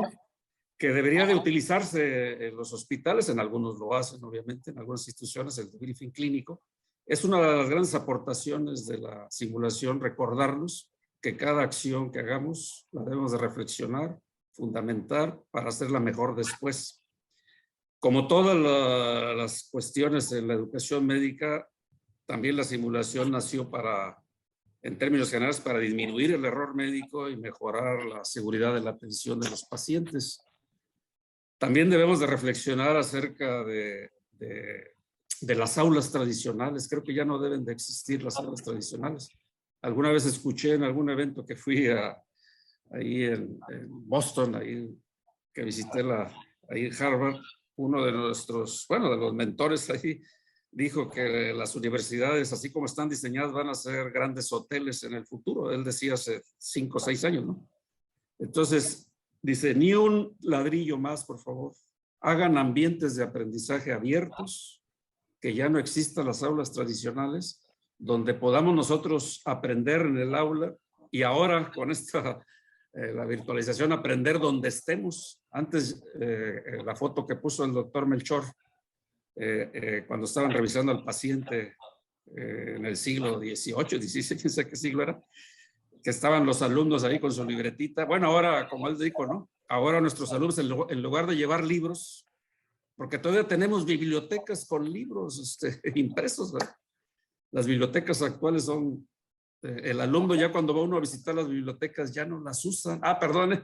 que debería de utilizarse en los hospitales, en algunos lo hacen, obviamente, en algunas instituciones, el debriefing clínico. Es una de las grandes aportaciones de la simulación, recordarnos que cada acción que hagamos la debemos de reflexionar, fundamentar para hacerla mejor después. Como todas las cuestiones en la educación médica, también la simulación nació para, en términos generales, para disminuir el error médico y mejorar la seguridad de la atención de los pacientes. También debemos de reflexionar acerca de las aulas tradicionales. Creo que ya no deben de existir las aulas tradicionales. Alguna vez escuché en algún evento que fui ahí en Boston, ahí que visité ahí en Harvard, uno de nuestros, de los mentores ahí dijo que las universidades, así como están diseñadas, van a ser grandes hoteles en el futuro. Él decía hace 5 o 6 años, ¿no? Entonces, dice, ni un ladrillo más, por favor. Hagan ambientes de aprendizaje abiertos, que ya no existan las aulas tradicionales, donde podamos nosotros aprender en el aula y ahora con la virtualización, aprender donde estemos. Antes, la foto que puso el doctor Melchor, cuando estaban revisando al paciente en el siglo XVIII, XVI, quién sabe qué siglo era, que estaban los alumnos ahí con su libretita. Bueno, ahora, como él dijo, ¿no? Ahora nuestros alumnos, en lugar de llevar libros, porque todavía tenemos bibliotecas con libros impresos, ¿verdad? Las bibliotecas actuales son, el alumno ya cuando va uno a visitar las bibliotecas ya no las usan. Ah, perdón,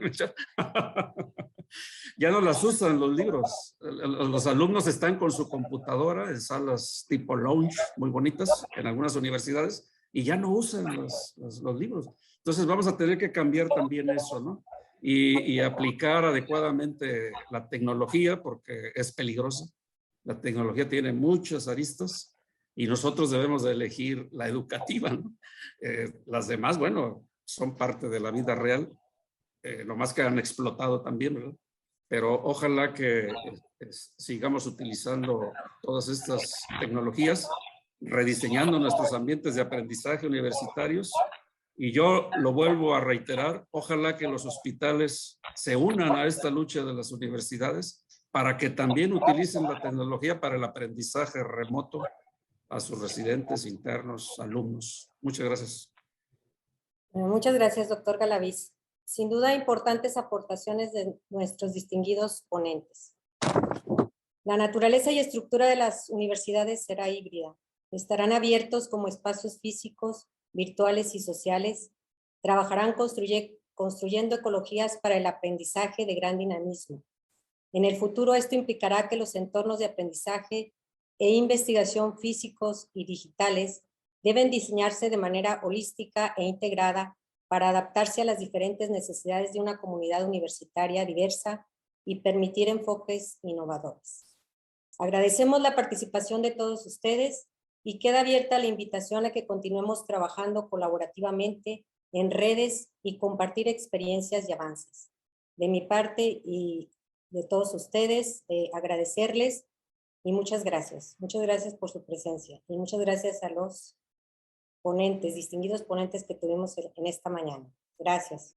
ya no las usan los libros. Los alumnos están con su computadora en salas tipo lounge, muy bonitas, en algunas universidades, y ya no usan los libros. Entonces vamos a tener que cambiar también eso, ¿no? Y aplicar adecuadamente la tecnología, porque es peligrosa. La tecnología tiene muchas aristas y nosotros debemos de elegir la educativa, ¿no? Las demás, bueno, son parte de la vida real, no más que han explotado también, ¿verdad? Pero ojalá que sigamos utilizando todas estas tecnologías, rediseñando nuestros ambientes de aprendizaje universitarios. Y yo lo vuelvo a reiterar, ojalá que los hospitales se unan a esta lucha de las universidades para que también utilicen la tecnología para el aprendizaje remoto a sus residentes, internos, alumnos. Muchas gracias. Muchas gracias, doctor Galaviz. Sin duda, importantes aportaciones de nuestros distinguidos ponentes. La naturaleza y estructura de las universidades será híbrida. Estarán abiertos como espacios físicos, virtuales y sociales. Trabajarán construyendo ecologías para el aprendizaje de gran dinamismo. En el futuro, esto implicará que los entornos de aprendizaje e investigación físicos y digitales deben diseñarse de manera holística e integrada para adaptarse a las diferentes necesidades de una comunidad universitaria diversa y permitir enfoques innovadores. Agradecemos la participación de todos ustedes y queda abierta la invitación a que continuemos trabajando colaborativamente en redes y compartir experiencias y avances. De mi parte y de todos ustedes, agradecerles y muchas gracias. Muchas gracias por su presencia y muchas gracias a los ponentes, distinguidos ponentes que tuvimos en esta mañana. Gracias.